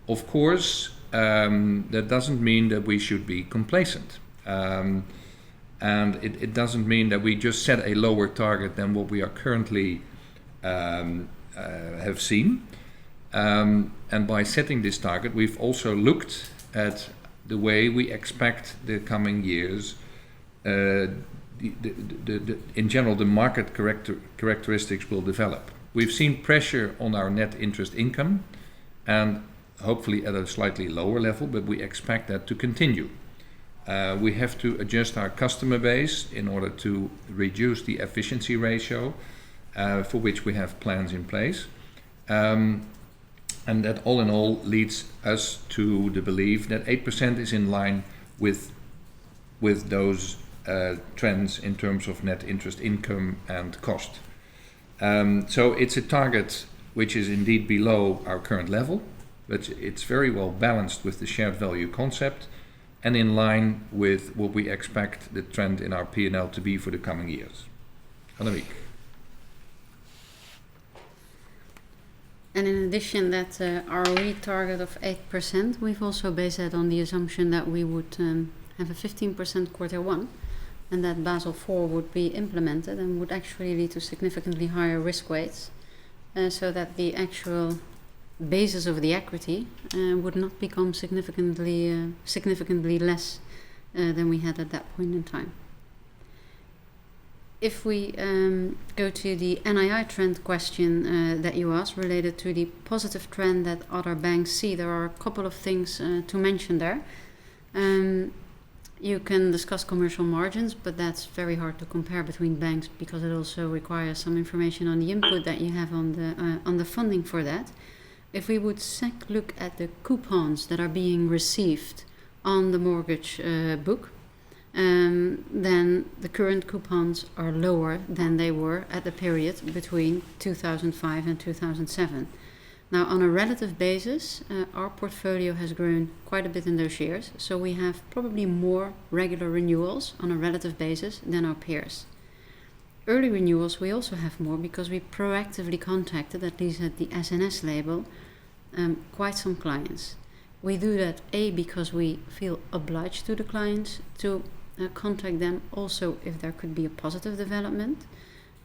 B: Of course, that doesn't mean that we should be complacent. And it doesn't mean that we just set a lower target than what we are currently have seen. And by setting this target, we've also looked at the way we expect the coming years, in general, the market characteristics will develop. We've seen pressure on our net interest income, and hopefully at a slightly lower level, but we expect that to continue. We have to adjust our customer base in order to reduce the efficiency ratio, for which we have plans in place. And that all in all leads us to the belief that 8% is in line with those trends in terms of net interest income and cost. So it's a target which is indeed below our current level, but it's very well balanced with the shared value concept and in line with what we expect the trend in our P&L to be for the coming years. Annemiek.
C: And in addition, that ROE target of 8%, we've also based that on the assumption that we would have a 15% quarter one, and that Basel IV would be implemented and would actually lead to significantly higher risk weights, so that the actual basis of the equity would not become significantly less than we had at that point in time. If we go to the NII trend question that you asked, related to the positive trend that other banks see, there are a couple of things to mention there. You can discuss commercial margins, but that's very hard to compare between banks because it also requires some information on the input that you have on the funding for that. If we would look at the coupons that are being received on the mortgage book, then the current coupons are lower than they were at the period between 2005 and 2007. Now, on a relative basis, our portfolio has grown quite a bit in those years, so we have probably more regular renewals on a relative basis than our peers. Early renewals we also have more because we proactively contacted, at least at the SNS label, quite some clients. We do that because we feel obliged to the clients to contact them also if there could be a positive development,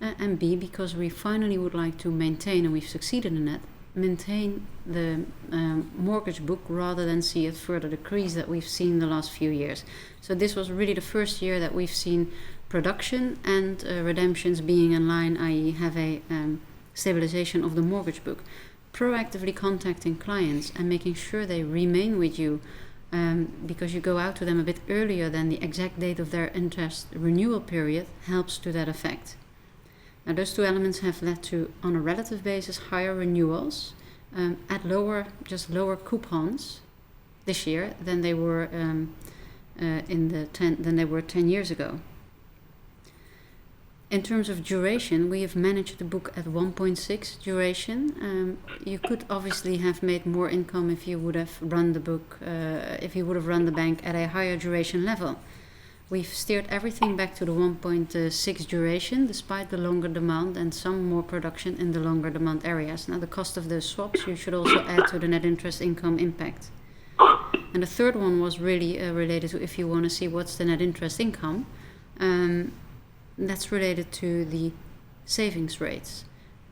C: and B, because we finally would like to maintain, and we've succeeded in that, maintain the mortgage book rather than see it further decrease that we've seen the last few years. So this was really the first year that we've seen production and redemptions being in line, i.e. have a stabilization of the mortgage book. Proactively contacting clients and making sure they remain with you because you go out to them a bit earlier than the exact date of their interest renewal period helps to that effect. Now those two elements have led to, on a relative basis, higher renewals at lower coupons this year than they were than they were 10 years ago. In terms of duration, we have managed to book at 1.6 duration. You could obviously have made more income if you would have run the book, if you would have run the bank at a higher duration level. We've steered everything back to the 1.6 duration, despite the longer demand and some more production in the longer demand areas. Now, the cost of those swaps you should also add to the net interest income impact. And the third one was really related to, if you want to see what's the net interest income, that's related to the savings rates.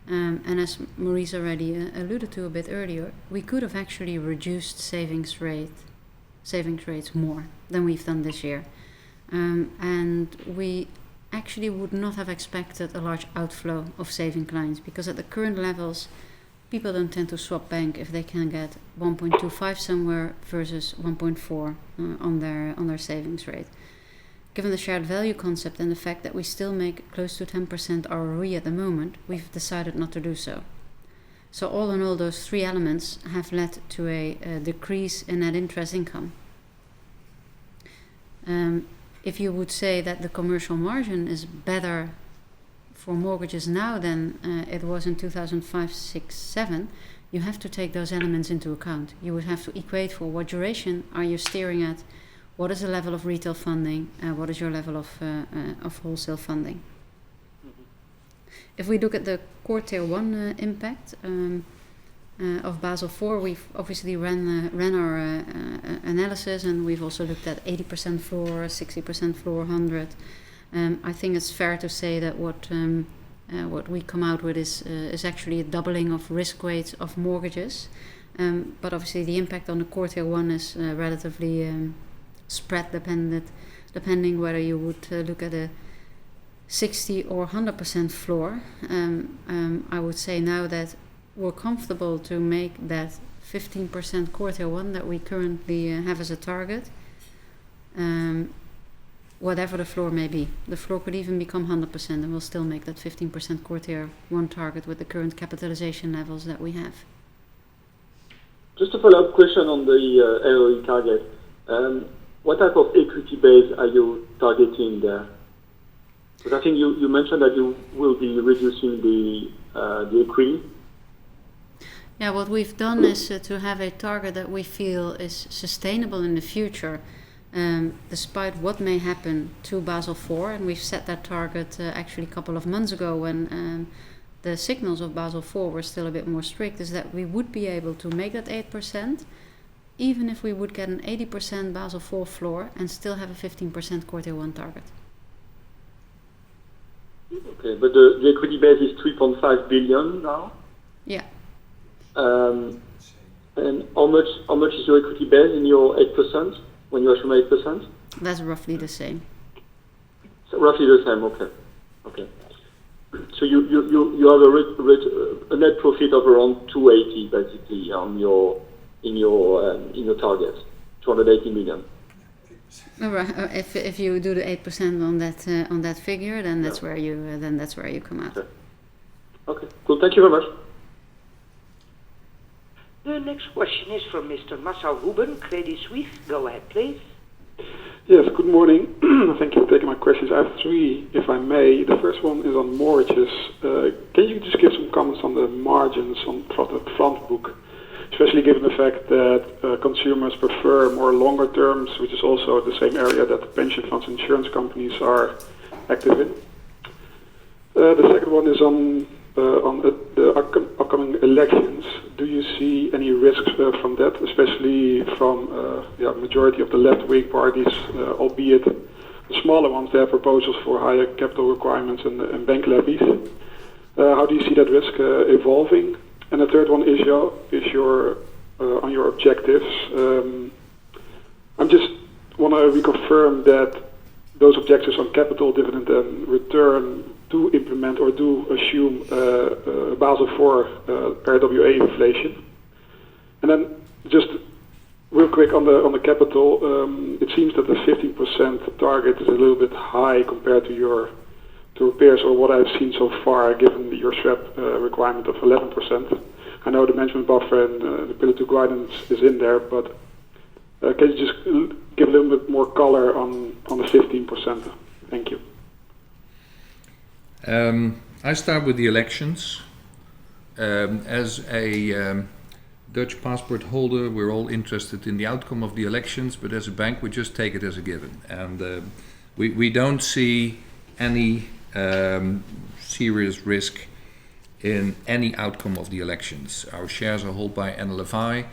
C: And as Maurice already alluded to a bit earlier, we could have actually reduced savings rates more than we've done this year. And we actually would not have expected a large outflow of saving clients, because at the current levels, people don't tend to swap bank if they can get 1.25 somewhere versus 1.4 on their savings rate. Given the shared value concept and the fact that we still make close to 10% ROE at the moment, we've decided not to do so. So all in all, those three elements have led to a decrease in net interest income. If you would say that the commercial margin is better for mortgages now than it was in 2005, 6, 7, you have to take those elements into account. You would have to equate for what duration are you steering at, what is the level of retail funding, what is your level of wholesale funding. If we look at the core tier 1 impact of Basel IV, we've obviously ran our analysis, and we've also looked at 80% floor, 60% floor, 100. I think it's fair to say that what we come out with is actually a doubling of risk weights of mortgages. But obviously the impact on the core tier 1 is relatively spread dependent, depending whether you would look at a 60 or 100% floor. I would say now that we're comfortable to make that 15% core tier 1 that we currently have as a target, whatever the floor may be. The floor could even become 100% and we'll still make that 15% core tier 1 target with the current capitalization levels that we have.
D: Just a follow-up question on the ROE target. What type of equity base are you targeting there? Because I think you mentioned that you will be reducing the equity.
C: Yeah, what we've done is to have a target that we feel is sustainable in the future, despite what may happen to Basel IV. And we've set that target actually a couple of months ago when the signals of Basel IV were still a bit more strict, is that we would be able to make that 8%, even if we would get an 80% Basel IV floor and still have a 15% core tier 1 target.
D: Okay, but the equity base is 3.5 billion now?
C: Yeah.
D: And how much is your equity base in your 8%, when you assume 8%?
C: That's roughly the same.
D: So roughly the same, okay. So you have a net profit of around 280 basically in your target, 280 million.
C: All right. If you do the 8% on that figure, then that's where you come out.
D: Okay. Cool. Thank you very much.
A: The next question is from Mr. Marcel Ruben, Credit Suisse. Go ahead, please.
E: Yes, good morning. Thank you for taking my questions. I have three, if I may. The first one is on mortgages. Can you just give some comments on the margins on the front book, especially given the fact that consumers prefer more longer terms, which is also the same area that the pension funds and insurance companies are active in? The second one is on the upcoming elections. Do you see any risks from that, especially from majority of the left-wing parties, albeit the smaller ones, they have proposals for higher capital requirements and bank levies? How do you see that risk evolving? And the third one is on your objectives. I just want to reconfirm that those objectives on capital, dividend, and return do implement or do assume Basel IV RWA inflation. And then just real quick on the capital, it seems that the 15% target is a little bit high compared to peers, or what I've seen so far, given your SREP requirement of 11%. I know the management buffer and the Pillar 2 guidance is in there, but can you just give a little bit more color on the 15%? Thank you.
B: I start with the elections. As a Dutch passport holder, we're all interested in the outcome of the elections, but as a bank, we just take it as a given. And we don't see any serious risk in any outcome of the elections. Our shares are held by NLFI.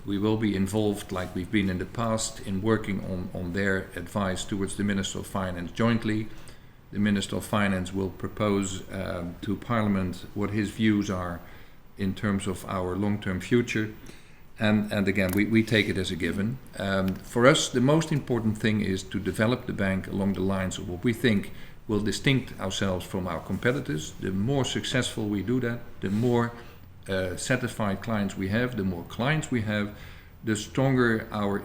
B: We will be involved, like we've been in the past, in working on their advice towards the Minister of Finance jointly. The Minister of Finance will propose to Parliament what his views are in terms of our long-term future. And again, we take it as a given. For us, the most important thing is to develop the bank along the lines of what we think will distinct ourselves from our competitors. The more successful we do that, the more satisfied clients we have, the more clients we have, the stronger our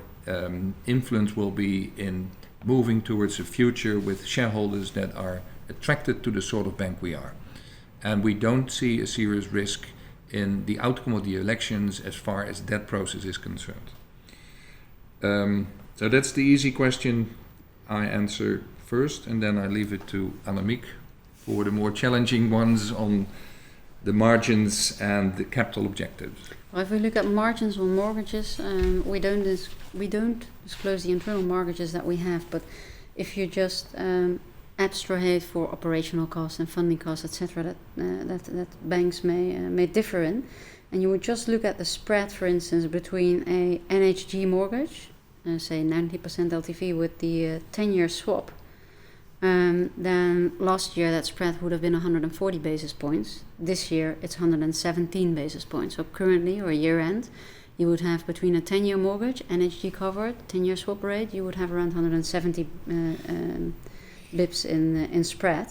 B: influence will be in moving towards a future with shareholders that are attracted to the sort of bank we are. And we don't see a serious risk in the outcome of the elections as far as that process is concerned. So that's the easy question I answer first, and then I leave it to Annemiek for the more challenging ones on the margins and the capital objectives.
C: Well, if we look at margins on mortgages, we don't disclose the internal mortgages that we have, but if you just abstract for operational costs and funding costs, etc., that banks may differ in, and you would just look at the spread, for instance, between a NHG mortgage, say 90% LTV with the 10-year swap, then last year that spread would have been 140 basis points. This year it's 117 basis points. So currently, or year end, you would have between a 10-year mortgage, NHG covered, 10-year swap rate, you would have around 170 bips in spread,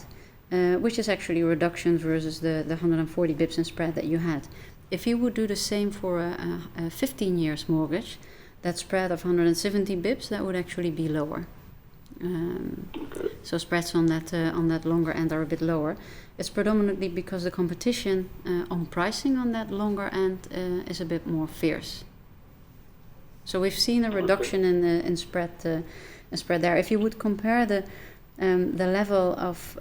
C: which is actually a reduction versus the 140 bips in spread that you had. If you would do the same for a 15 years mortgage, that spread of 170 bips, that would actually be lower. So spreads on that longer end are a bit lower. It's predominantly because the competition on pricing on that longer end is a bit more fierce. So we've seen a reduction in spread there. If you would compare the level of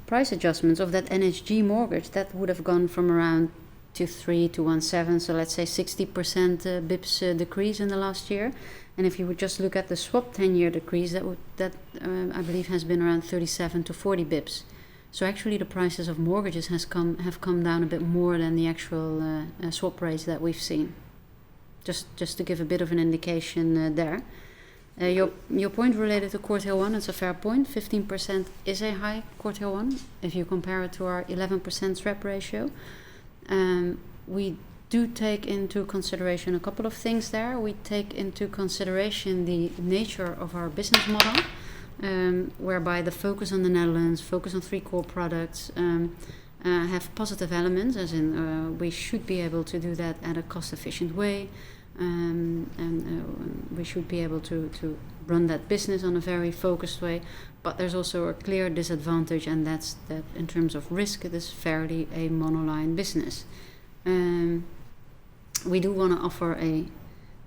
C: price adjustments of that NHG mortgage, that would have gone from around 2.3 to 1.7, so let's say 60% bips decrease in the last year. And if you would just look at the swap 10-year decrease, that I believe has been around 37 to 40 bips. So actually the prices of mortgages have come down a bit more than the actual swap rates that we've seen. Just to give a bit of an indication there. Your point related to quartile 1, it's a fair point. 15% is a high quartile 1 if you compare it to our 11% SREP ratio. We do take into consideration a couple of things there. We take into consideration the nature of our business model, whereby the focus on the Netherlands, focus on 3 core products, have positive elements, as in we should be able to do that at a cost-efficient way, and we should be able to run that business on a very focused way. But there's also a clear disadvantage, and that's that in terms of risk, it is fairly a monoline business. We do want to offer a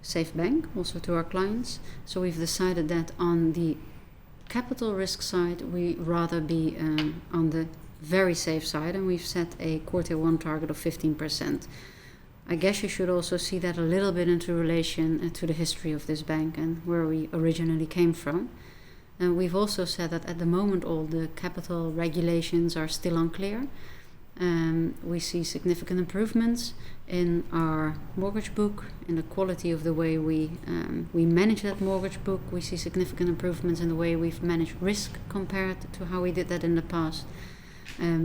C: safe bank also to our clients, so we've decided that on the capital risk side we rather be on the very safe side, and we've set a quartile 1 target of 15%. I guess you should also see that a little bit into relation to the history of this bank and where we originally came from. We've also said that at the moment all the capital regulations are still unclear. We see significant improvements in our mortgage book, in the quality of the way we manage that mortgage book. We see significant improvements in the way we've managed risk compared to how we did that in the past.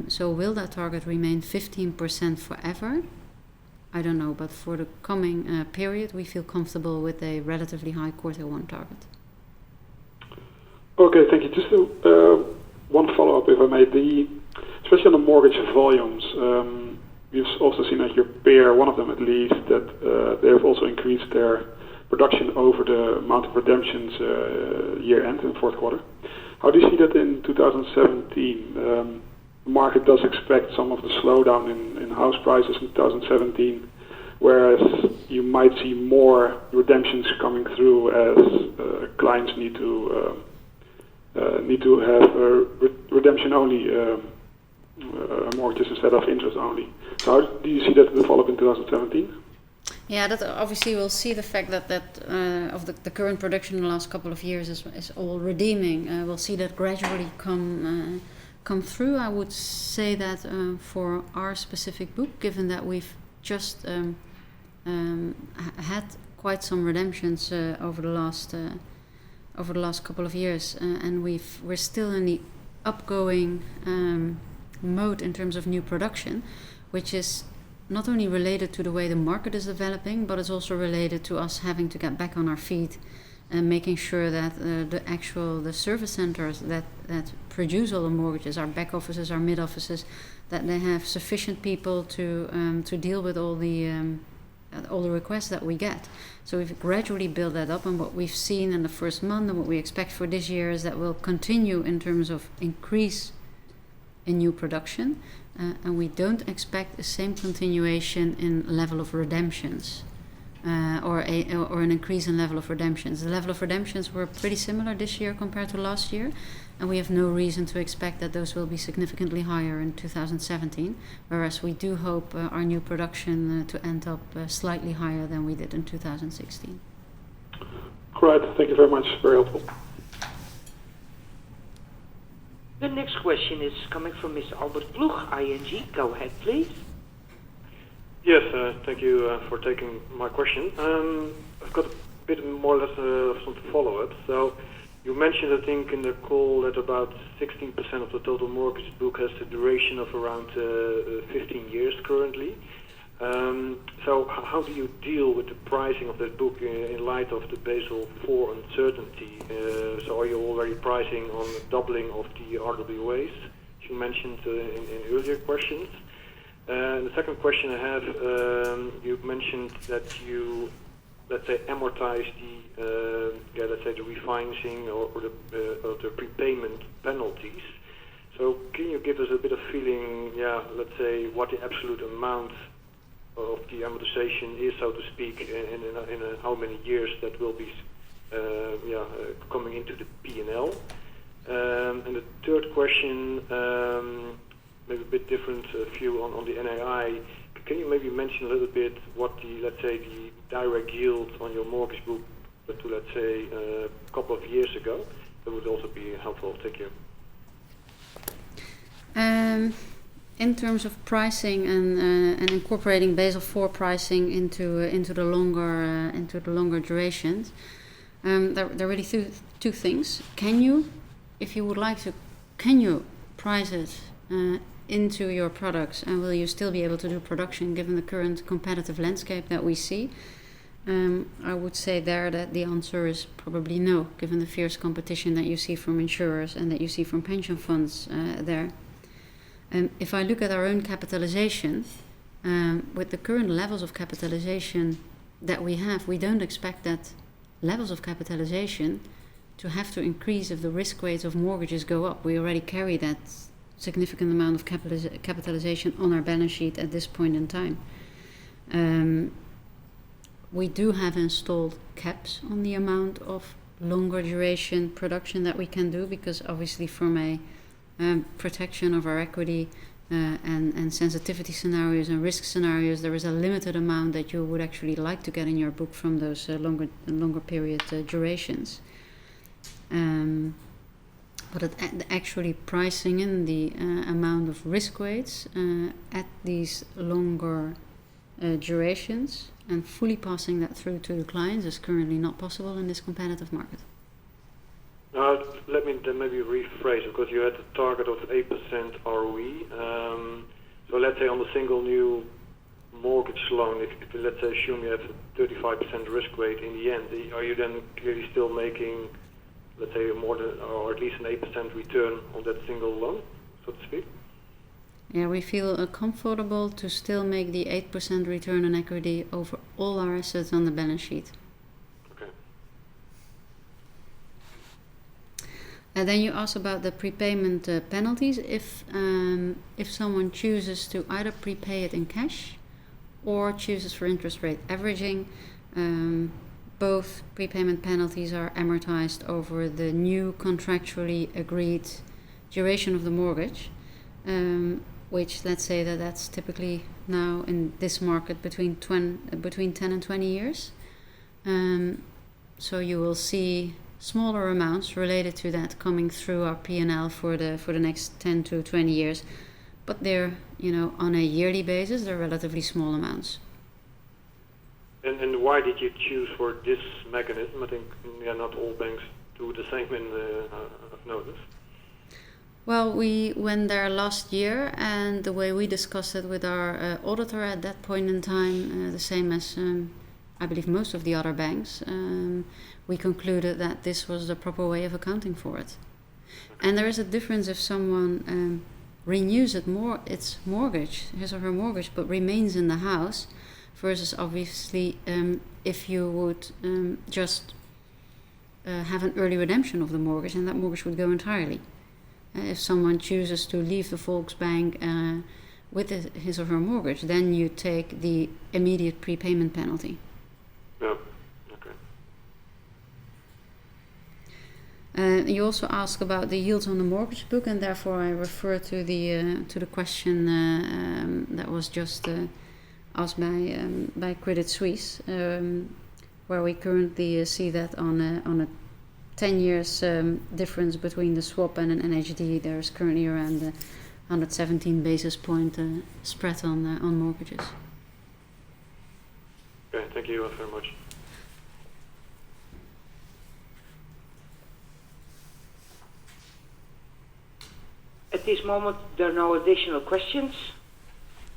C: So will that target remain 15% forever? I don't know, but for the coming period we feel comfortable with a relatively high quartile 1 target.
E: Okay, thank you. Just one follow-up, if I may. Especially on the mortgage volumes, we've also seen at your peer, one of them at least, that they have also increased their production over the amount of redemptions year-end in the fourth quarter. How do you see that in 2017? The market does expect some of the slowdown in house prices in 2017, whereas you might see more redemptions coming through as clients need to have redemption only mortgages instead of interest only. So how do you see that develop in 2017?
C: Yeah, that obviously we'll see the fact that of the current production in the last couple of years is all redeeming. We'll see that gradually come through. I would say that for our specific book, given that we've just had quite some redemptions over the last couple of years, and we're still in the upgoing mode in terms of new production, which is not only related to the way the market is developing, but it's also related to us having to get back on our feet and making sure that the service centers that produce all the mortgages, our back offices, our mid offices, that they have sufficient people to deal with all the requests that we get. So we've gradually built that up, and what we've seen in the first month and what we expect for this year is that we'll continue in terms of increase in new production, and we don't expect the same continuation in level of redemptions or an increase in level of redemptions. The level of redemptions were pretty similar this year compared to last year, and we have no reason to expect that those will be significantly higher in 2017, whereas we do hope our new production to end up slightly higher than we did in 2016.
E: Right, thank you very much, very helpful.
A: The next question is coming from Mr. Albert Ploeg, ING. Go ahead, please.
F: Yes, thank you for taking my question. I've got a bit more or less some follow-up. So you mentioned, I think, in the call that about 16% of the total mortgage book has a duration of around 15 years currently. So how do you deal with the pricing of that book in light of the Basel IV uncertainty? So are you already pricing on the doubling of the RWAs, as you mentioned in earlier questions? The second question I have, you mentioned that you, let's say, amortize the, the refinancing or the prepayment penalties. So can you give us a bit of feeling, let's say, what the absolute amount of the amortization is, so to speak, in how many years that will be coming into the P&L? And the third question, maybe a bit different view on the NII. Can you maybe mention a little bit what the, let's say, the direct yield on your mortgage book to, let's say, a couple of years ago? That would also be helpful. Thank you.
C: In terms of pricing and incorporating Basel IV pricing into the longer durations, there are really two things. Can you, if you would like to, can you price it into your products, and will you still be able to do production given the current competitive landscape that we see? I would say there that the answer is probably no, given the fierce competition that you see from insurers and that you see from pension funds there. If I look at our own capitalization, with the current levels of capitalization that we have, we don't expect that levels of capitalization to have to increase if the risk weights of mortgages go up. We already carry that significant amount of capitalization on our balance sheet at this point in time. We do have installed caps on the amount of longer duration production that we can do, because obviously from a protection of our equity and sensitivity scenarios and risk scenarios, there is a limited amount that you would actually like to get in your book from those longer period durations. But actually pricing in the amount of risk weights at these longer durations and fully passing that through to the clients is currently not possible in this competitive market.
F: Let me then maybe rephrase, because you had a target of 8% ROE. So let's say on the single new mortgage loan, if let's say assume you have a 35% risk weight in the end, are you then clearly still making, let's say, more than or at least an 8% return on that single loan, so to speak?
C: Yeah, we feel comfortable to still make the 8% return on equity over all our assets on the balance sheet.
F: Okay.
C: And then you ask about the prepayment penalties. If someone chooses to either prepay it in cash or chooses for interest rate averaging, both prepayment penalties are amortized over the new contractually agreed duration of the mortgage, which let's say that's typically now in this market between 10 and 20 years. So you will see smaller amounts related to that coming through our P&L for the next 10 to 20 years, but they're on a yearly basis they're relatively small amounts.
F: And why did you choose for this mechanism? I think not all banks do the same. I've noticed.
C: Well, we went there last year, and the way we discussed it with our auditor at that point in time, the same as I believe most of the other banks, we concluded that this was the proper way of accounting for it. And there is a difference if someone renews its mortgage, his or her mortgage, but remains in the house, versus obviously if you would just have an early redemption of the mortgage, and that mortgage would go entirely. If someone chooses to leave the Volksbank with his or her mortgage, then you take the immediate prepayment penalty.
F: Yeah. Okay.
C: You also ask about the yields on the mortgage book, and therefore I refer to the question that was just asked by Credit Suisse, where we currently see that on a 10 years difference between the swap and an NHD. There's currently around 117 basis point spread on mortgages.
F: Okay, thank you very much.
A: At this moment, there are no additional questions.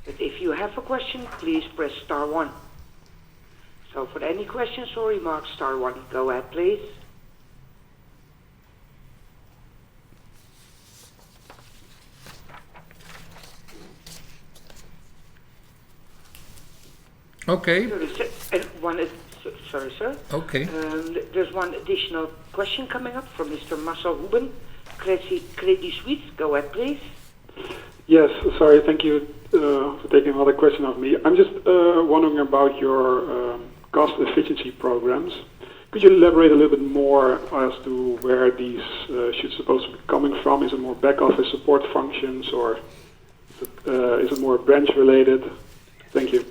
A: But if you have a question, please press star 1. So for any questions or remarks, star 1. Go ahead, please.
B: Okay.
A: Sorry, sir.
B: Okay.
A: There's one additional question coming up from Mr. Marcel Ruben, Credit Suisse. Go ahead, please.
E: Yes, sorry, thank you for taking another question of me. I'm just wondering about your cost efficiency programs. Could you elaborate a little bit more as to where these should supposed to be coming from? Is it more back office support functions, or is it more branch related? Thank you.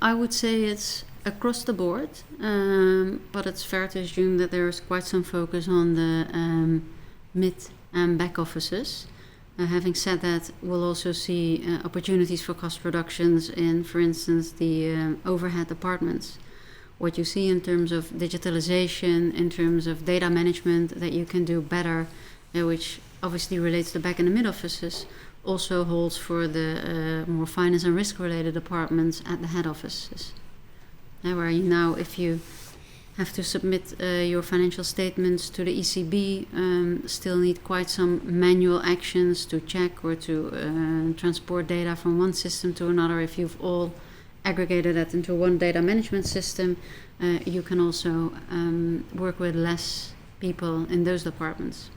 C: I would say it's across the board, but it's fair to assume that there is quite some focus on the mid and back offices. Having said that, we'll also see opportunities for cost reductions in, for instance, the overhead departments. What you see in terms of digitalization, in terms of data management that you can do better, which obviously relates to back and the mid offices, also holds for the more finance and risk related departments at the head offices. Where you now, if you have to submit your financial statements to the ECB, still need quite some manual actions to check or to transport data from one system to another. If you've all aggregated that into one data management system, you can also work with less people in those departments.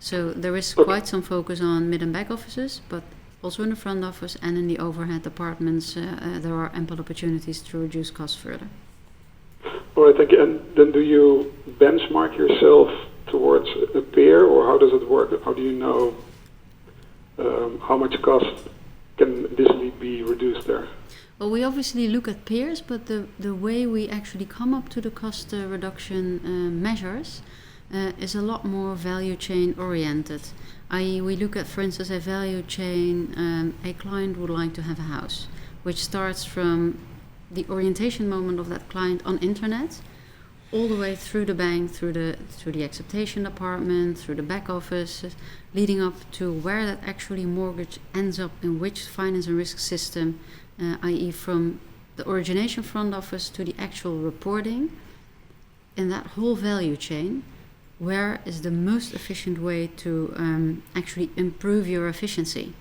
C: So there is quite some focus on mid and back offices, but also in the front office and in the overhead departments, there are ample opportunities to reduce costs further.
E: All right, thank you. And then do you benchmark yourself towards a peer, or how does it work? How do you know how much cost can easily be reduced there?
C: Well, we obviously look at peers, but the way we actually come up to the cost reduction measures is a lot more value chain oriented. I.e., we look at, for instance, a value chain. A client would like to have a house, which starts from the orientation moment of that client on internet, all the way through the bank, through the acceptation department, through the back office, leading up to where that actually mortgage ends up in which finance and risk system, i.e. from the origination front office to the actual reporting. In that whole value chain, where is the most efficient way to actually improve your efficiency.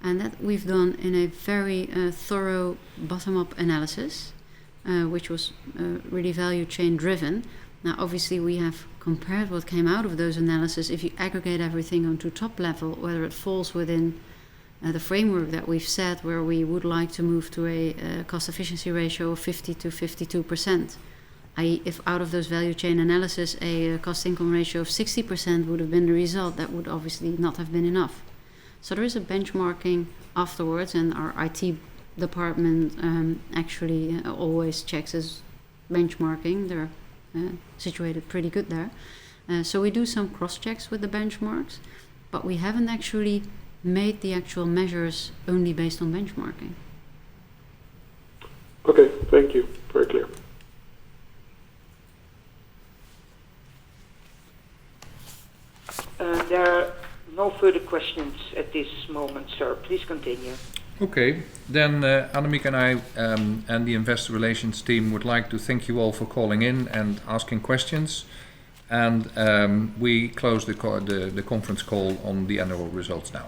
C: And that we've done in a very thorough bottom-up analysis, which was really value chain driven. Now, obviously, we have compared what came out of those analyses. If you aggregate everything onto top level, whether it falls within the framework that we've set, where we would like to move to a cost efficiency ratio of 50 to 52%. I.e., if out of those value chain analysis a cost income ratio of 60% would have been the result, that would obviously not have been enough. So there is a benchmarking afterwards, and our IT department actually always checks as benchmarking. They're situated pretty good there. So we do some cross-checks with the benchmarks, but we haven't actually made the actual measures only based on benchmarking.
E: Okay, thank you. Very clear.
A: There are no further questions at this moment, sir. Please continue.
B: Okay, then Annemiek and I and the Investor Relations team would like to thank you all for calling in and asking questions. And we close the conference call on the annual results now.